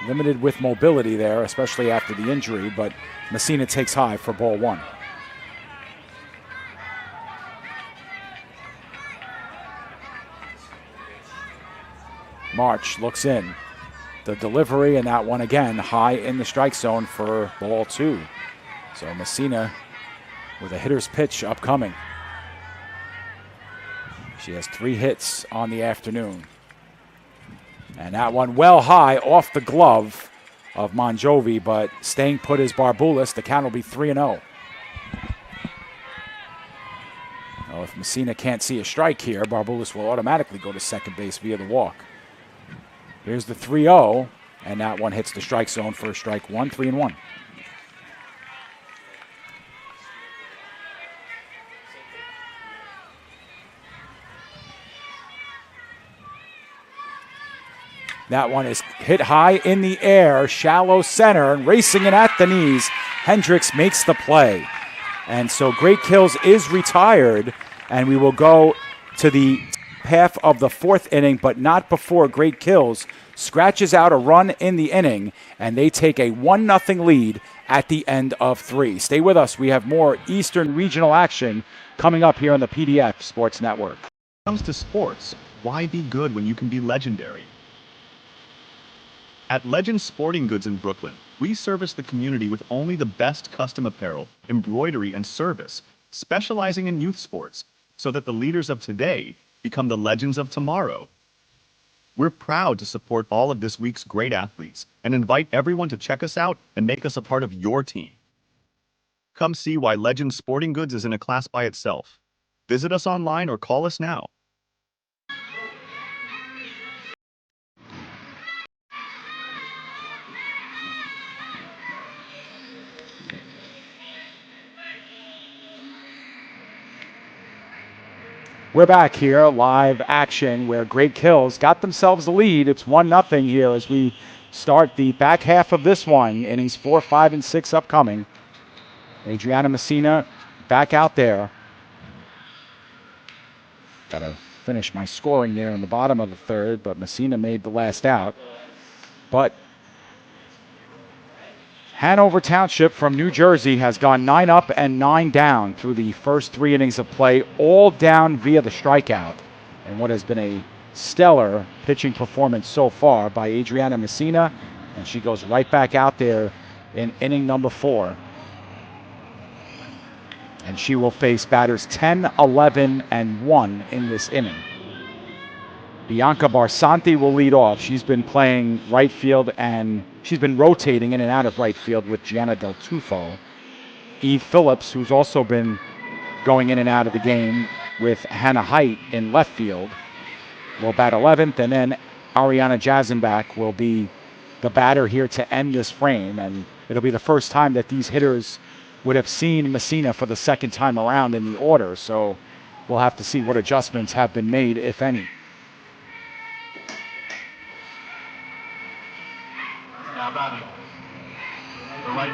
Limited with mobility there, especially after the injury, but Messina takes high for ball 1. March looks in. The delivery, and that one again high in the strike zone for ball 2. So Messina with a hitter's pitch upcoming. She has 3 hits on the afternoon. And that one well high off the glove of Monjovi, but staying put is Barbulis. The count will be 3-0. Well, if Messina can't see a strike here, Barbulis will automatically go to second base via the walk. Here's the 3-0, and that one hits the strike zone for strike 1, 3-1. That one is hit high in the air, shallow center, and racing it at the knees. Hendricks makes the play. And so Great Kills is retired, and we will go to the half of the fourth inning, but not before Great Kills scratches out a run in the inning, and they take a 1-0 lead at the end of 3. Stay with us. We have more Eastern Regional action coming up here on the PDF Sports Network. When it comes to sports, why be good when you can be legendary? At Legend Sporting Goods in Brooklyn, we service the community with only the best custom apparel, embroidery, and service, specializing in youth sports, so that the leaders of today become the legends of tomorrow. We're proud to support all of this week's great athletes and invite everyone to check us out and make us a part of your team. Come see why Legend Sporting Goods is in a class by itself. Visit us online or call us now. We're back here, live action, where Great Kills got themselves the lead. It's 1-0 here as we start the back half of this one. Innings 4, 5, and 6 upcoming. Adriana Messina back out there. Got to finish my scoring there in the bottom of the third, but Messina made the last out. But Hanover Township from New Jersey has gone 9 up and 9 down through the first 3 innings of play, all down via the strikeout. And what has been a stellar pitching performance so far by Adriana Messina, and she goes right back out there in inning number 4. And she will face batters 10, 11, and 1 in this inning. Bianca Barsanti will lead off. She's been playing right field, and she's been rotating in and out of right field with Gianna Del Tufo. Eve Phillips, who's also been going in and out of the game with Hannah Height in left field, will bat 11th, and then Ariana Jazenbach will be the batter here to end this frame, and it'll be the first time that these hitters would have seen Messina for the second time around in the order, so we'll have to see what adjustments have been made, if any.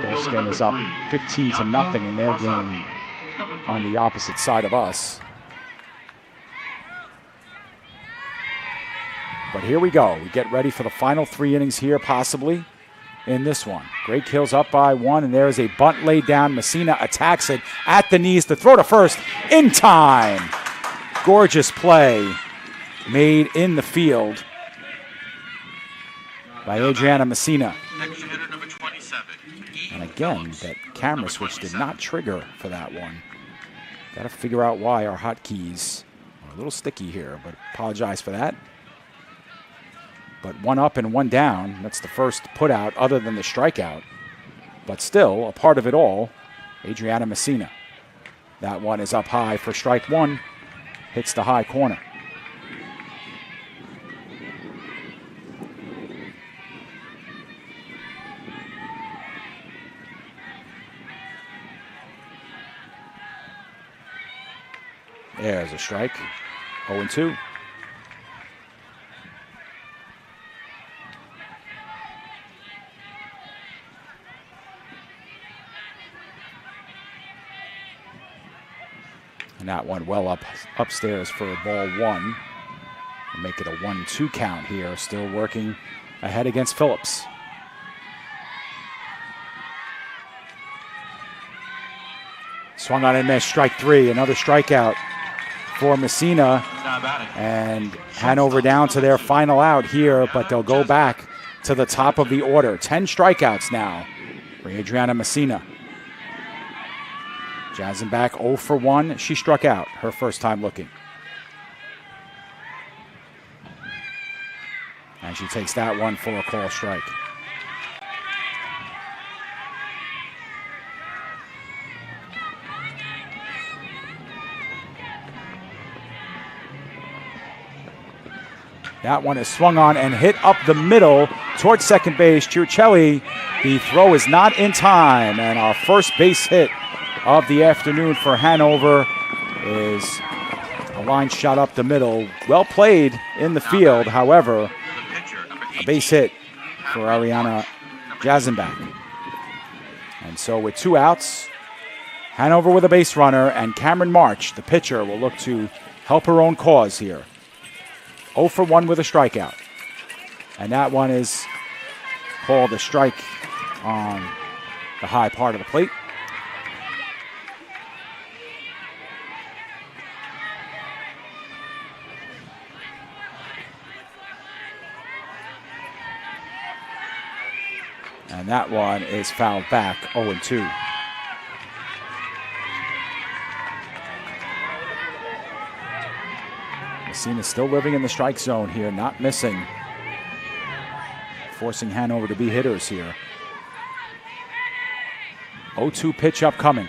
Bullskin is up 15-0 in their game on the opposite side of us. But here we go. We get ready for the final 3 innings here, possibly, in this one. Great Kills up by 1, and there's a bunt laid down. Messina attacks it at the knees to throw to first in time. Gorgeous play made in the field by Adriana Messina. And again, that camera switch did not trigger for that one. Got to figure out why our hotkeys are a little sticky here, but apologize for that. But 1 up and 1 down. That's the first put out other than the strikeout. But still, a part of it all, Adriana Messina. That one is up high for strike 1. Hits the high corner. There's a strike. 0-2. And that one well upstairs for ball 1. We'll make it a 1-2 count here. Still working ahead against Phillips. Swung on and missed. Strike 3. Another strikeout for Messina. And Hanover down to their final out here, but they'll go back to the top of the order. 10 strikeouts now for Adriana Messina. Jazenbach 0 for 1. She struck out her first time looking. And she takes that one for a call strike. That one is swung on and hit up the middle towards second base. Chircelli, the throw is not in time, and our first base hit of the afternoon for Hanover is a line shot up the middle. Well played in the field, however, a base hit for Ariana Jazenbach. And so with 2 outs, Hanover with a base runner, and Cameron March, the pitcher, will look to help her own cause here. 0 for 1 with a strikeout. And that one is called a strike on the high part of the plate. And that one is fouled back, 0-2. Messina still living in the strike zone here, not missing. Forcing Hanover to be hitters here. 0-2 pitch upcoming.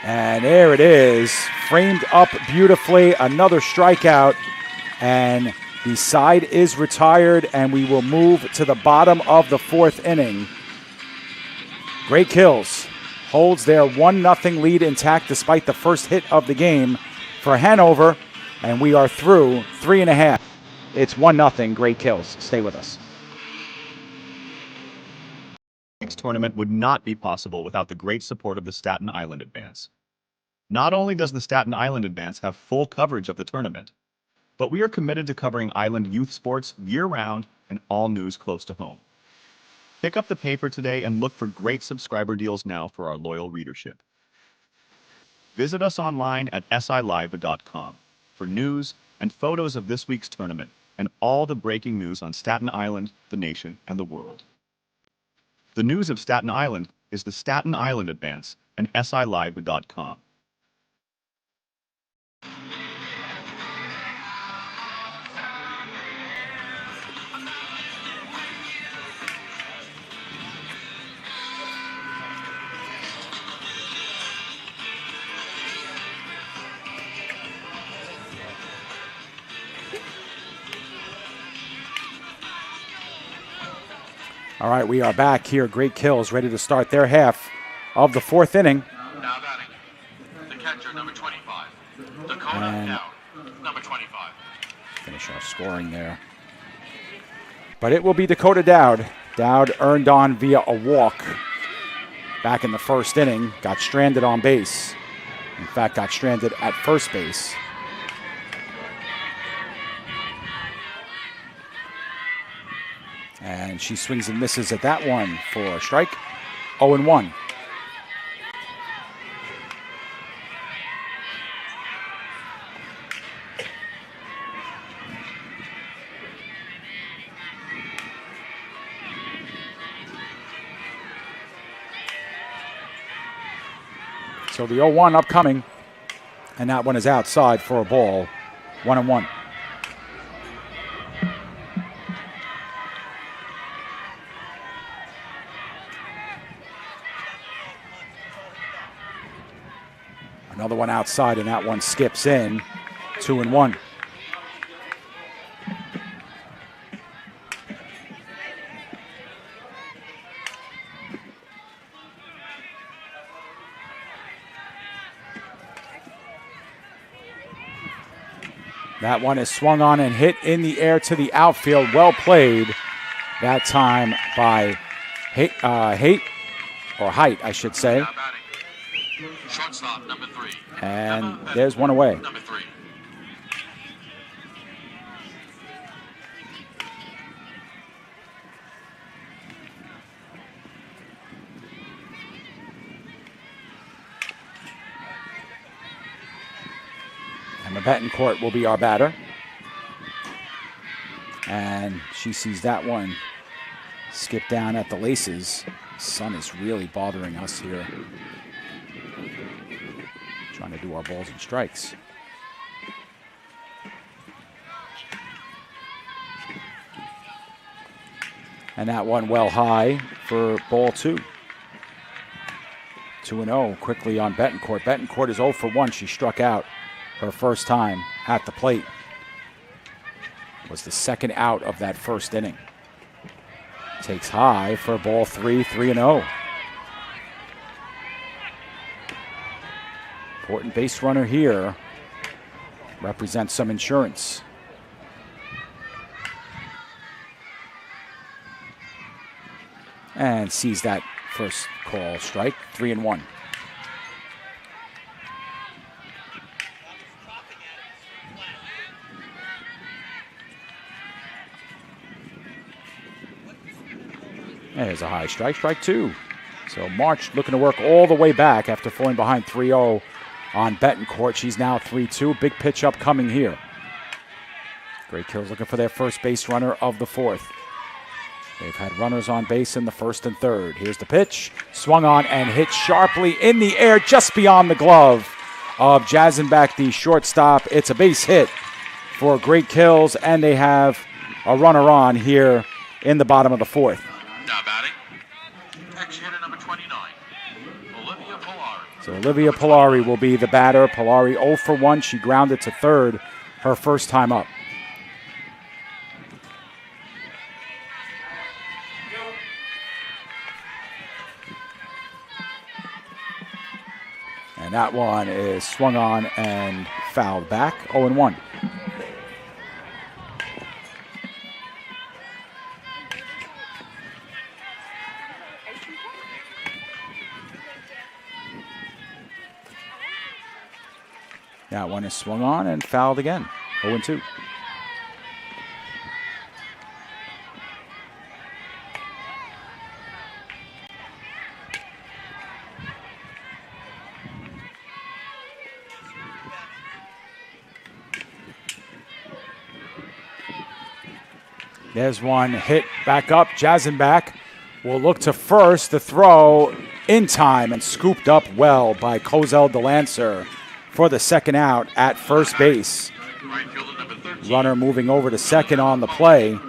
And there it is, framed up beautifully, another strikeout, and the side is retired, and we will move to the bottom of the 4th inning. Great Kills holds their 1-0 lead intact despite the first hit of the game for Hanover, and we are through 3.5. It's 1-0, Great Kills. Stay with us. This tournament would not be possible without the great support of the Staten Island Advance. Not only does the Staten Island Advance have full coverage of the tournament, but we are committed to covering Island youth sports year-round and all news close to home. Pick up the paper today and look for great subscriber deals now for our loyal readership. Visit us online at silive.com for news and photos of this week's tournament and all the breaking news on Staten Island, the nation, and the world. The news of Staten Island is the Staten Island Advance and silive.com. All right, we are back here. Great Kills ready to start their half of the 4th inning. Now batting, the catcher, number 25. Dakota Dowd, number 25. Finish our scoring there. But it will be Dakota Dowd. Dowd earned on via a walk back in the 1st inning. Got stranded on base. In fact, got stranded at first base. And she swings and misses at that one for a strike. 0-1. So the 0-1 upcoming, and that one is outside for a ball. 1-1. Another one outside, and that one skips in. 2-1. That one is swung on and hit in the air to the outfield. Well played that time by Height, I should say. Now batting, shortstop, number 3. And there's one away. Number 3. Emma Betancourt will be our batter. And she sees that one skip down at the laces. Sun is really bothering us here. Trying to do our balls and strikes. And that one well high for ball 2. 2-0 quickly on Betancourt. Betancourt is 0 for 1. She struck out her first time at the plate. Was the second out of that first inning. Takes high for ball 3, 3-0. Important base runner here. Represents some insurance. And sees that first call strike, 3-1. There's a high strike, strike two. So March looking to work all the way back after falling behind 3-0 on Betancourt. She's now 3-2. Big pitch upcoming here. Great Kills looking for their first base runner of the fourth. They've had runners on base in the first and third. Here's the pitch. Swung on and hit sharply in the air just beyond the glove of Jazenbach, the shortstop. It's a base hit for Great Kills, and they have a runner on here in the bottom of the fourth. Now batting, ex-hitter number 29, Olivia Polari. So Olivia Polari will be the batter. Polari 0 for 1. She grounded to third her first time up. And that one is swung on and fouled back, 0-1. That one is swung on and fouled again, 0-2. There's one hit back up. Jazenbach will look to first. The throw in time and scooped up well by Cozell DeLancer for the second out at first base. Runner moving over to second on the play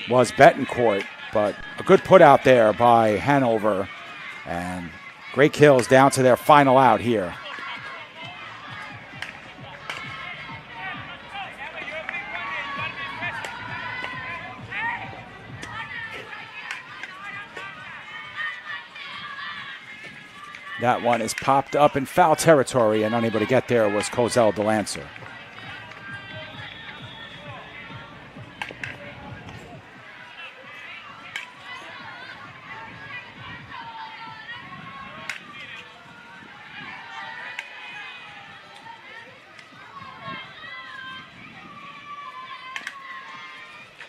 was Betancourt, but a good put out there by Hanover. And Great Kills down to their final out here. That one is popped up in foul territory, and unable to get there was Cozell DeLancer.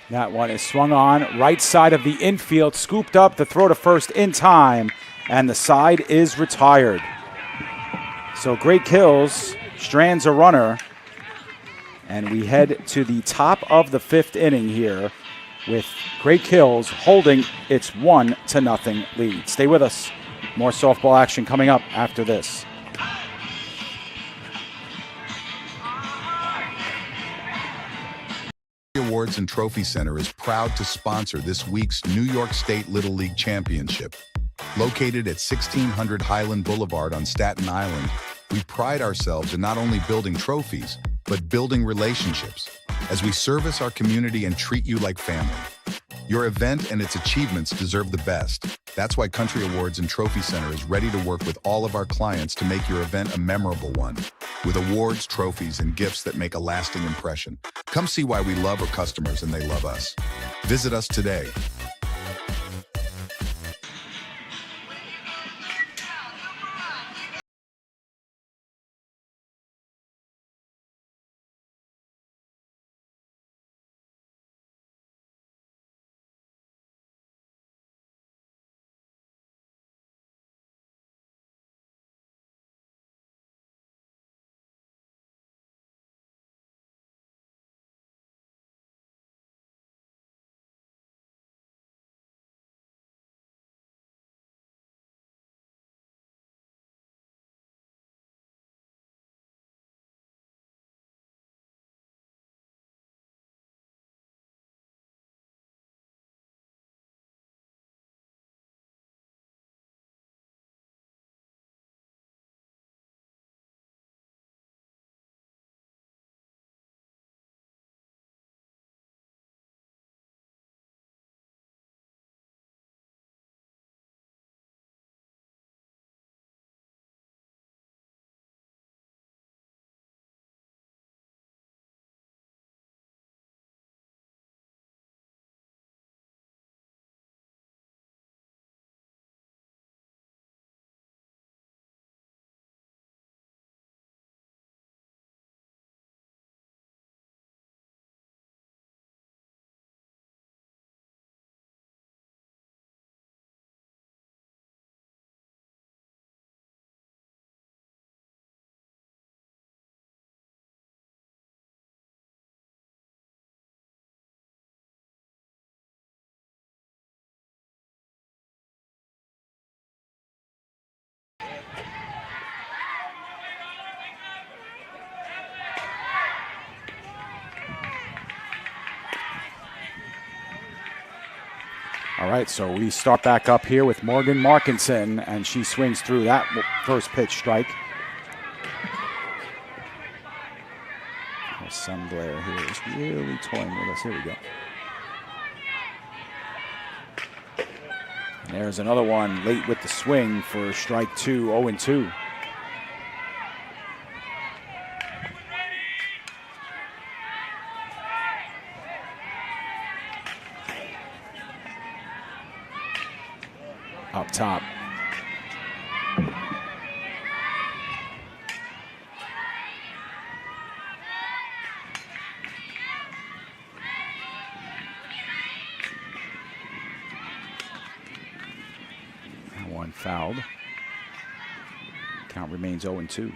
That one is swung on, right side of the infield, scooped up, the throw to first in time, and the side is retired. So Great Kills strands a runner, and we head to the top of the fifth inning here with Great Kills holding its 1-0 lead. Stay with us. More softball action coming up after this. Awards and Trophy Center is proud to sponsor this week's New York State Little League Championship. Located at 1600 Highland Boulevard on Staten Island, we pride ourselves in not only building trophies, but building relationships as we service our community and treat you like family. Your event and its achievements deserve the best. That's why Country Awards and Trophy Center is ready to work with all of our clients to make your event a memorable one, with awards, trophies, and gifts that make a lasting impression. Come see why we love our customers and they love us. Visit us today. All right, so we start back up here with Morgan Markinson, and she swings through that first pitch strike. The sun glare here is really toying with us. Here we go. And there's another one late with the swing for strike 2, 0-2. Up top. That one fouled. Count remains 0-2.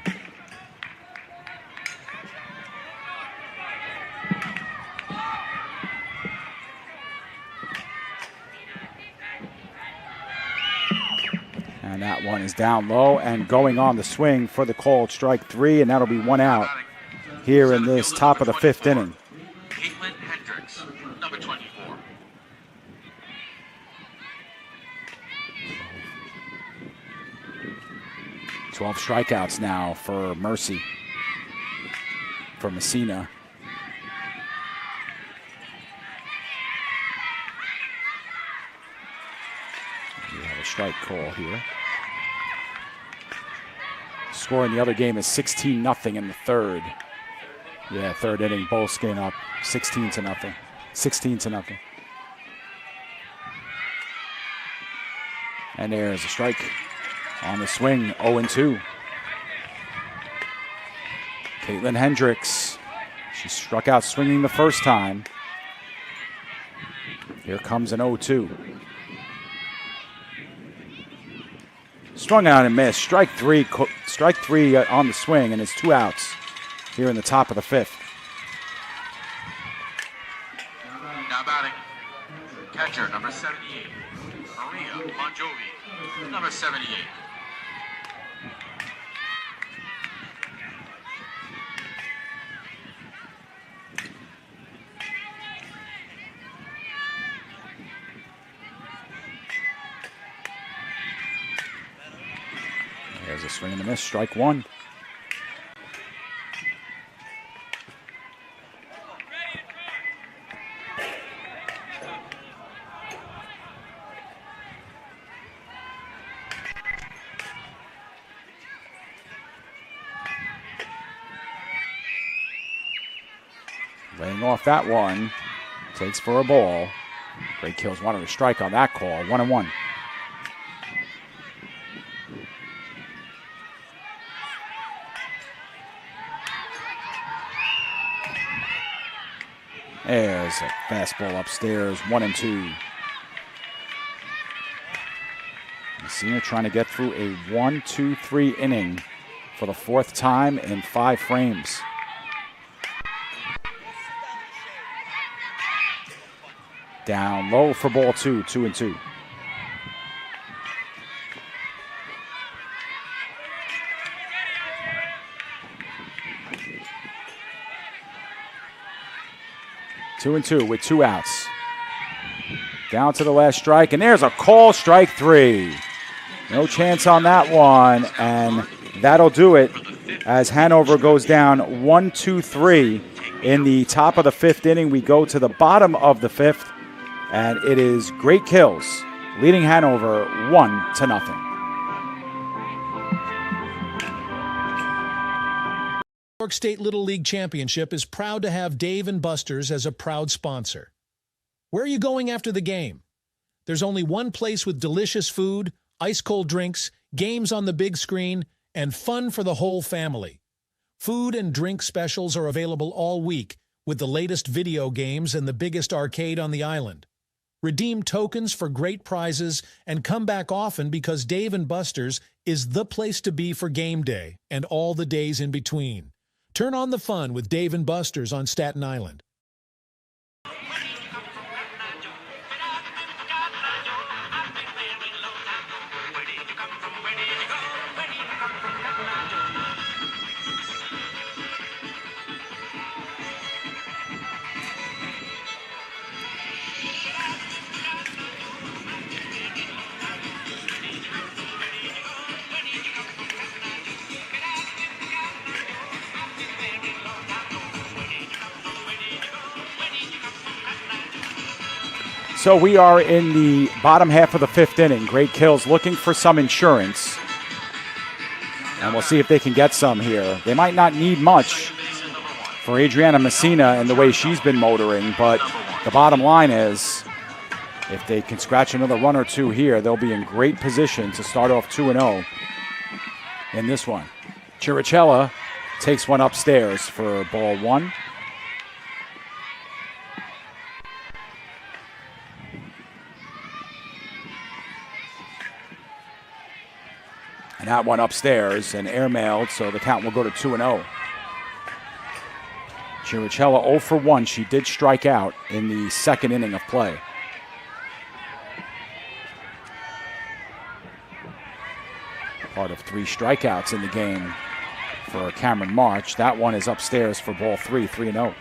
And that one is down low and going on the swing for the called strike 3, and that'll be 1 out here in this top of the 5th inning. Caitlin Hendricks, number 24. Twelve strikeouts now for Mercy, for Messina. We have a strike call here. Score in the other game is 16-0 in the third. Yeah, third inning, Bolskin up 16-0. 16-0. And there's a strike on the swing, 0-2. Caitlin Hendricks, she struck out swinging the first time. Here comes an 0-2. Strung out and missed. Strike three on the swing, and it's 2 outs here in the top of the 5th. Now batting, catcher number 78, Maria Monjovi, number 78. There's a swing and a miss, strike 1. Laying off that one, takes for a ball. Great Kills wanted a strike on that call, 1-1. There's a fastball upstairs, 1-2. Messina trying to get through a 1-2-3 inning for the 4th time in 5 frames. Down low for ball 2, 2-2. Two and 2 with 2 outs. Down to the last strike, and there's a call, strike 3. No chance on that one, and that'll do it as Hanover goes down 1-2-3 in the top of the 5th inning. We go to the bottom of the 5th, and it is Great Kills leading Hanover 1-0. New York State Little League Championship is proud to have Dave & Buster's as a proud sponsor. Where are you going after the game? There's only one place with delicious food, ice-cold drinks, games on the big screen, and fun for the whole family. Food and drink specials are available all week with the latest video games and the biggest arcade on the island. Redeem tokens for great prizes and come back often because Dave & Buster's is the place to be for game day and all the days in between. Turn on the fun with Dave & Buster's on Staten Island. So we are in the bottom half of the 5th inning. Great Kills looking for some insurance. And we'll see if they can get some here. They might not need much for Adriana Messina and the way she's been motoring, but the bottom line is if they can scratch another run or two here, they'll be in great position to start off 2-0 in this one. Chirichella takes one upstairs for ball 1. And that one upstairs and airmailed, so the count will go to 2-0. Chirichella 0 for 1. She did strike out in the 2nd inning of play. Part of 3 strikeouts in the game for Cameron March. That one is upstairs for ball 3, 3-0.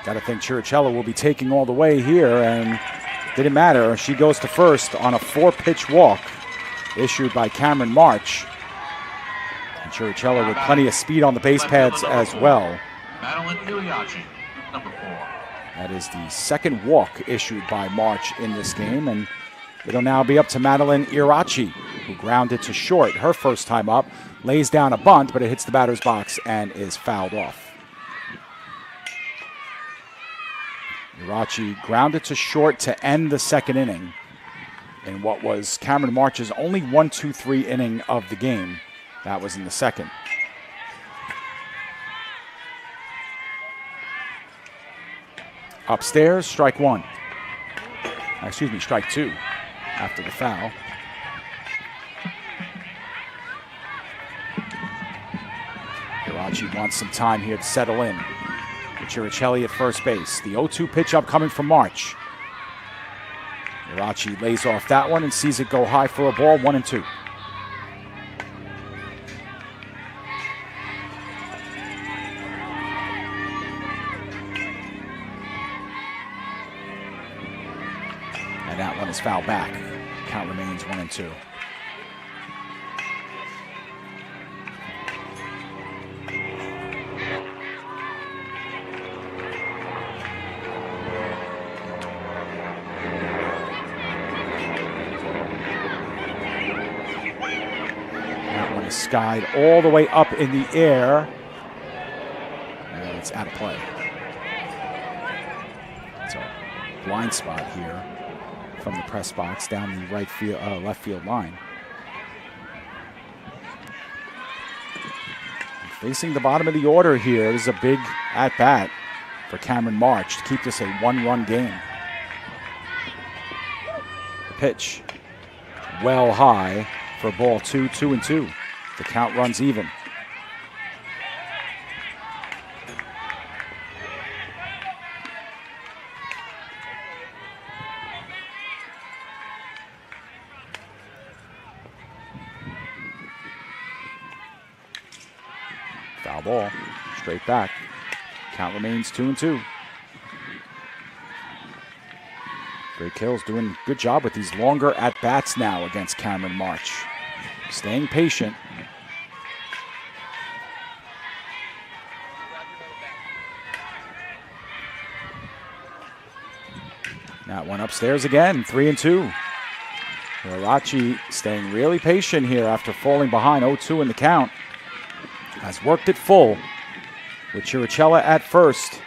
Got to think Chirichella will be taking all the way here, and didn't matter. She goes to first on a 4-pitch walk issued by Cameron March. And Chirichella with plenty of speed on the base pads as well. Madeline Iliachi, number 4. That is the 2nd walk issued by March in this game, and it'll now be up to Madeline Irachi, who grounded to short her first time up, lays down a bunt, but it hits the batter's box and is fouled off. Irachi grounded to short to end the 2nd inning in what was Cameron March's only 1-2-3 inning of the game. That was in the 2nd. Upstairs, strike 1. Excuse me, strike 2 after the foul. Irachi wants some time here to settle in. Chirichella at first base. The 0-2 pitch up coming from March. Irachi lays off that one and sees it go high for a ball, 1-2. And that one is fouled back. Count remains 1-2. Skied all the way up in the air, and it's out of play. It's a blind spot here from the press box down the left field line. Facing the bottom of the order here, this is a big at-bat for Cameron March to keep this a 1-run game. Pitch well high for ball 2, 2-2. The count runs even. Foul ball, straight back. Count remains 2-2. Great Kills doing a good job with these longer at-bats now against Cameron March. Staying patient. That one upstairs again, 3-2. Irachi staying really patient here after falling behind 0-2 in the count. Has worked it full with Chirichella at first.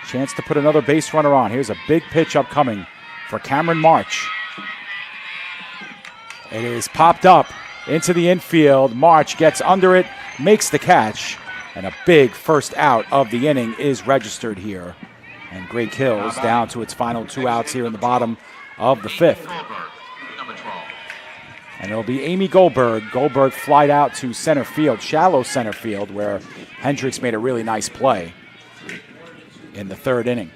Chance to put another base runner on. Here's a big pitch upcoming for Cameron March. It is popped up into the infield. March gets under it, makes the catch, and a big first out of the inning is registered here. And Great Kills down to its final 2 outs here in the bottom of the 5th. And it'll be Amy Goldberg. Goldberg flied out to center field, shallow center field, where Hendricks made a really nice play in the 3rd inning.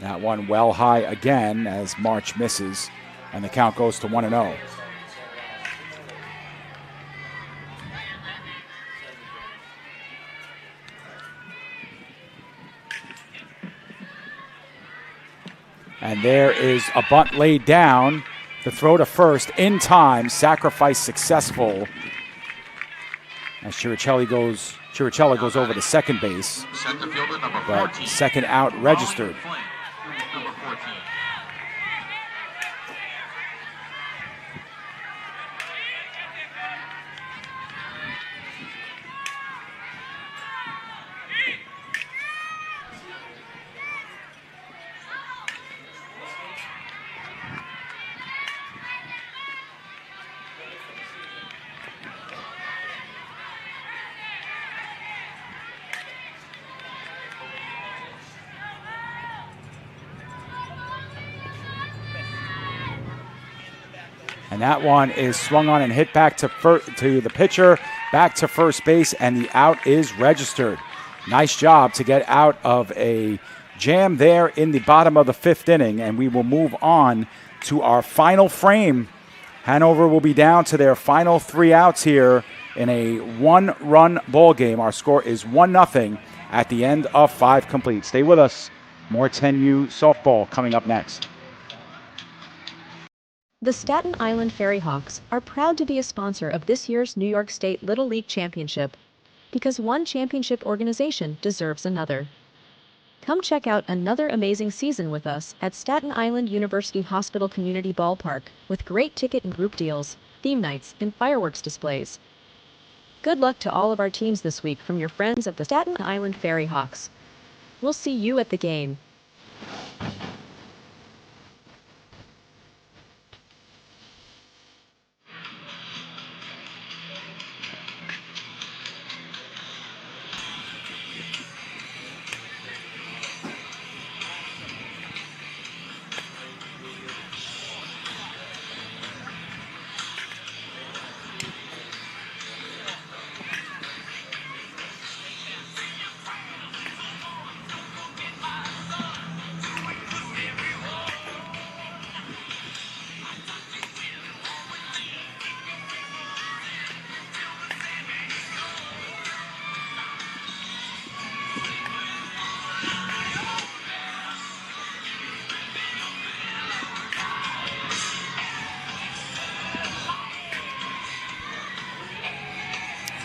That one well high again as March misses, and the count goes to 1-0. And there is a bunt laid down. The throw to first in time. Sacrifice successful. And Chiricelli goes over to second base, Center fielder number but 14. second out registered. Number 14. And that one is swung on and hit back to the pitcher, back to first base, and the out is registered. Nice job to get out of a jam there in the bottom of the fifth inning, and we will move on to our final frame. Hanover will be down to their final 3 outs here in a 1-run ball game. Our score is 1-0 at the end of 5 complete. Stay with us. More 10U softball coming up next. The Staten Island Ferry Hawks are proud to be a sponsor of this year's New York State Little League Championship because one championship organization deserves another. Come check out another amazing season with us at Staten Island University Hospital Community Ballpark with great ticket and group deals, theme nights, and fireworks displays. Good luck to all of our teams this week from your friends at the Staten Island Ferry Hawks. We'll see you at the game.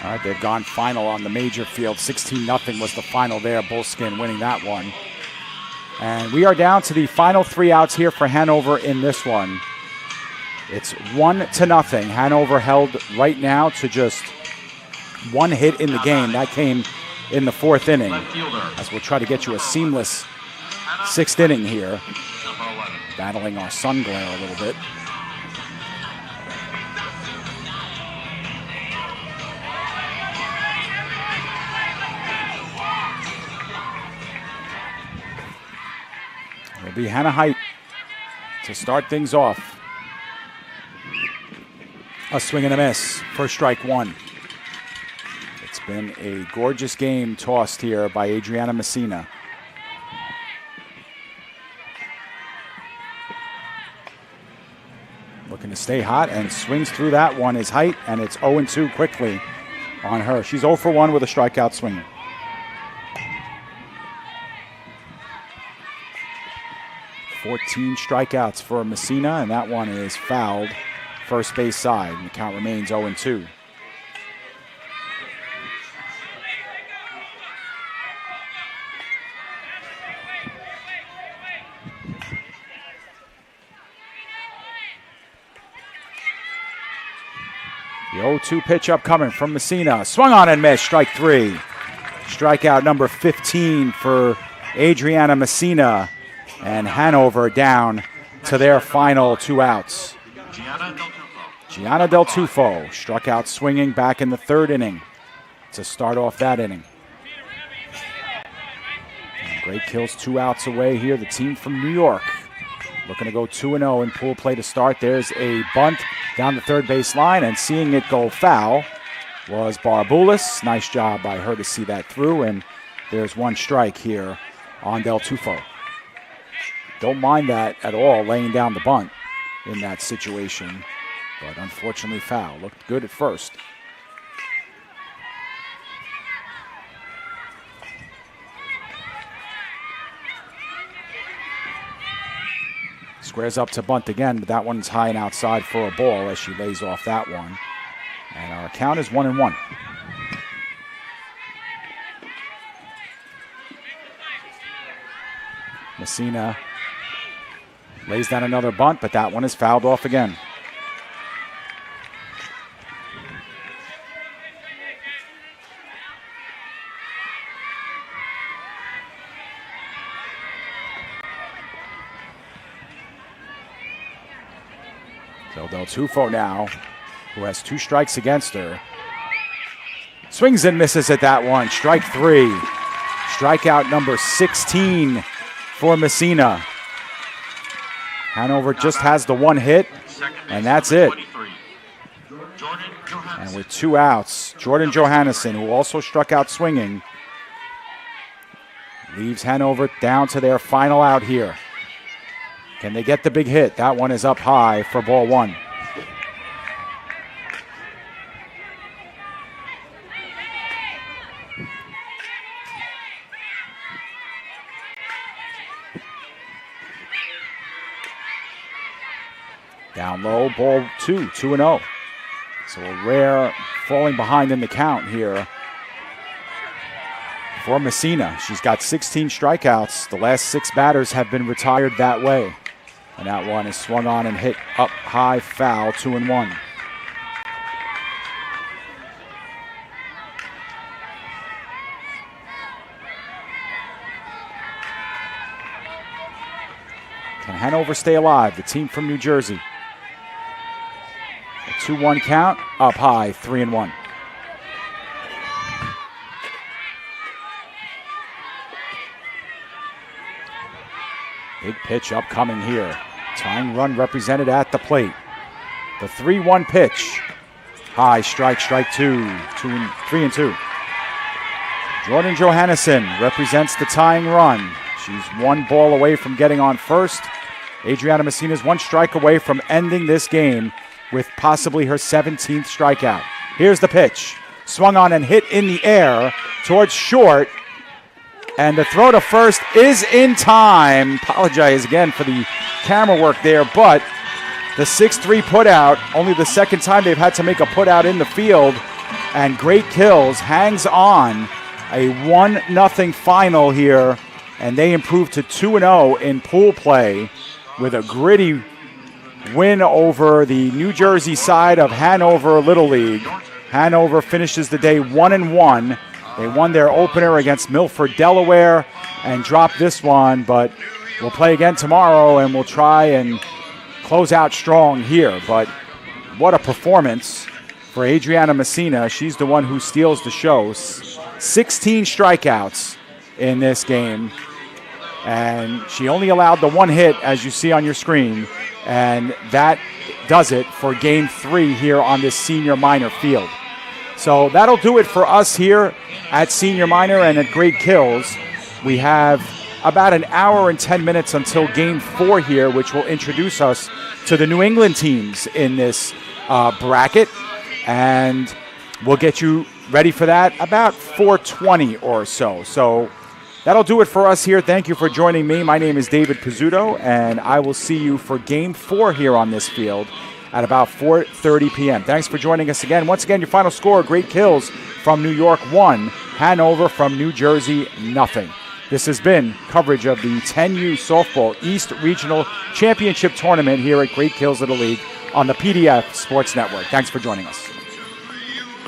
All right, they've gone final on the major field. 16-0 was the final there. Bullskin winning that one. And we are down to the final 3 outs here for Hanover in this one. It's 1-0. Hanover held right now to just 1 hit in the game. That came in the 4th inning. As we'll try to get you a seamless 6th inning here. Battling our sun glare a little bit. It'll be Hannah Height to start things off. A swing and a miss. First strike 1. It's been a gorgeous game tossed here by Adriana Messina. Looking to stay hot and swings through that one is Height, and it's 0-2 quickly on her. She's 0 for 1 with a strikeout swinging. Fourteen strikeouts for Messina, and that one is fouled first base side, and the count remains 0-2. The 0-2 pitch upcoming from Messina. Swung on and missed, strike 3. Strikeout number 15 for Adriana Messina. And Hanover down to their final 2 outs. Gianna Del Tufo struck out swinging back in the 3rd inning to start off that inning. And great kills 2 outs away here. The team from New York looking to go 2-0 in pool play to start. There's a bunt down the 3rd base line, and seeing it go foul was Barboulis. Nice job by her to see that through, and there's 1 strike here on Del Tufo. Don't mind that at all, laying down the bunt in that situation, but unfortunately foul. Looked good at first. Squares up to bunt again, but that one's high and outside for a ball as she lays off that one. And our count is 1-1. Messina lays down another bunt, but that one is fouled off again. So Del Tufo now, who has 2 strikes against her. Swings and misses at that one. Strike 3. Strikeout number 16 for Messina. Hanover just has the 1 hit, and that's it. And with 2 outs, Jordan Johannesson, who also struck out swinging, leaves Hanover down to their final out here. Can they get the big hit? That one is up high for ball 1. Down low, ball 2, 2-0. So a rare falling behind in the count here for Messina. She's got 16 strikeouts. The last 6 batters have been retired that way. And that one is swung on and hit up high, foul, 2-1. Can Hanover stay alive? The team from New Jersey. A 2-1 count, up high, 3-1. Big pitch upcoming here. Tying run represented at the plate. The 3-1 pitch. High strike, strike 2, 3-2. Jordan Johannesson represents the tying run. She's 1 ball away from getting on first. Adriana Messina is 1 strike away from ending this game with possibly her 17th strikeout. Here's the pitch. Swung on and hit in the air towards short. And the throw to first is in time. Apologize again for the camera work there, but the 6-3 putout, only the second time they've had to make a putout in the field. And Great Kills hangs on a 1-0 final here, and they improve to 2-0 in pool play with a gritty win over the New Jersey side of Hanover Little League. Hanover finishes the day 1-1. They won their opener against Milford, Delaware, and dropped this one, but we'll play again tomorrow, and we'll try and close out strong here. But what a performance for Adriana Messina. She's the one who steals the show. 16 strikeouts in this game, and she only allowed the 1 hit, as you see on your screen, and that does it for Game 3 here on this senior minor field. So that'll do it for us here at Senior Minor and at Great Kills. We have about an hour and 10 minutes until Game 4 here, which will introduce us to the New England teams in this bracket. And we'll get you ready for that about 4:20 or so. So that'll do it for us here. Thank you for joining me. My name is David Pizzuto, and I will see you for Game 4 here on this field at about 4:30 p.m. Thanks for joining us again. Once again, your final score, Great Kills from New York 1, Hanover from New Jersey 0. This has been coverage of the 10U Softball East Regional Championship Tournament here at Great Kills Little League on the PDF Sports Network. Thanks for joining us.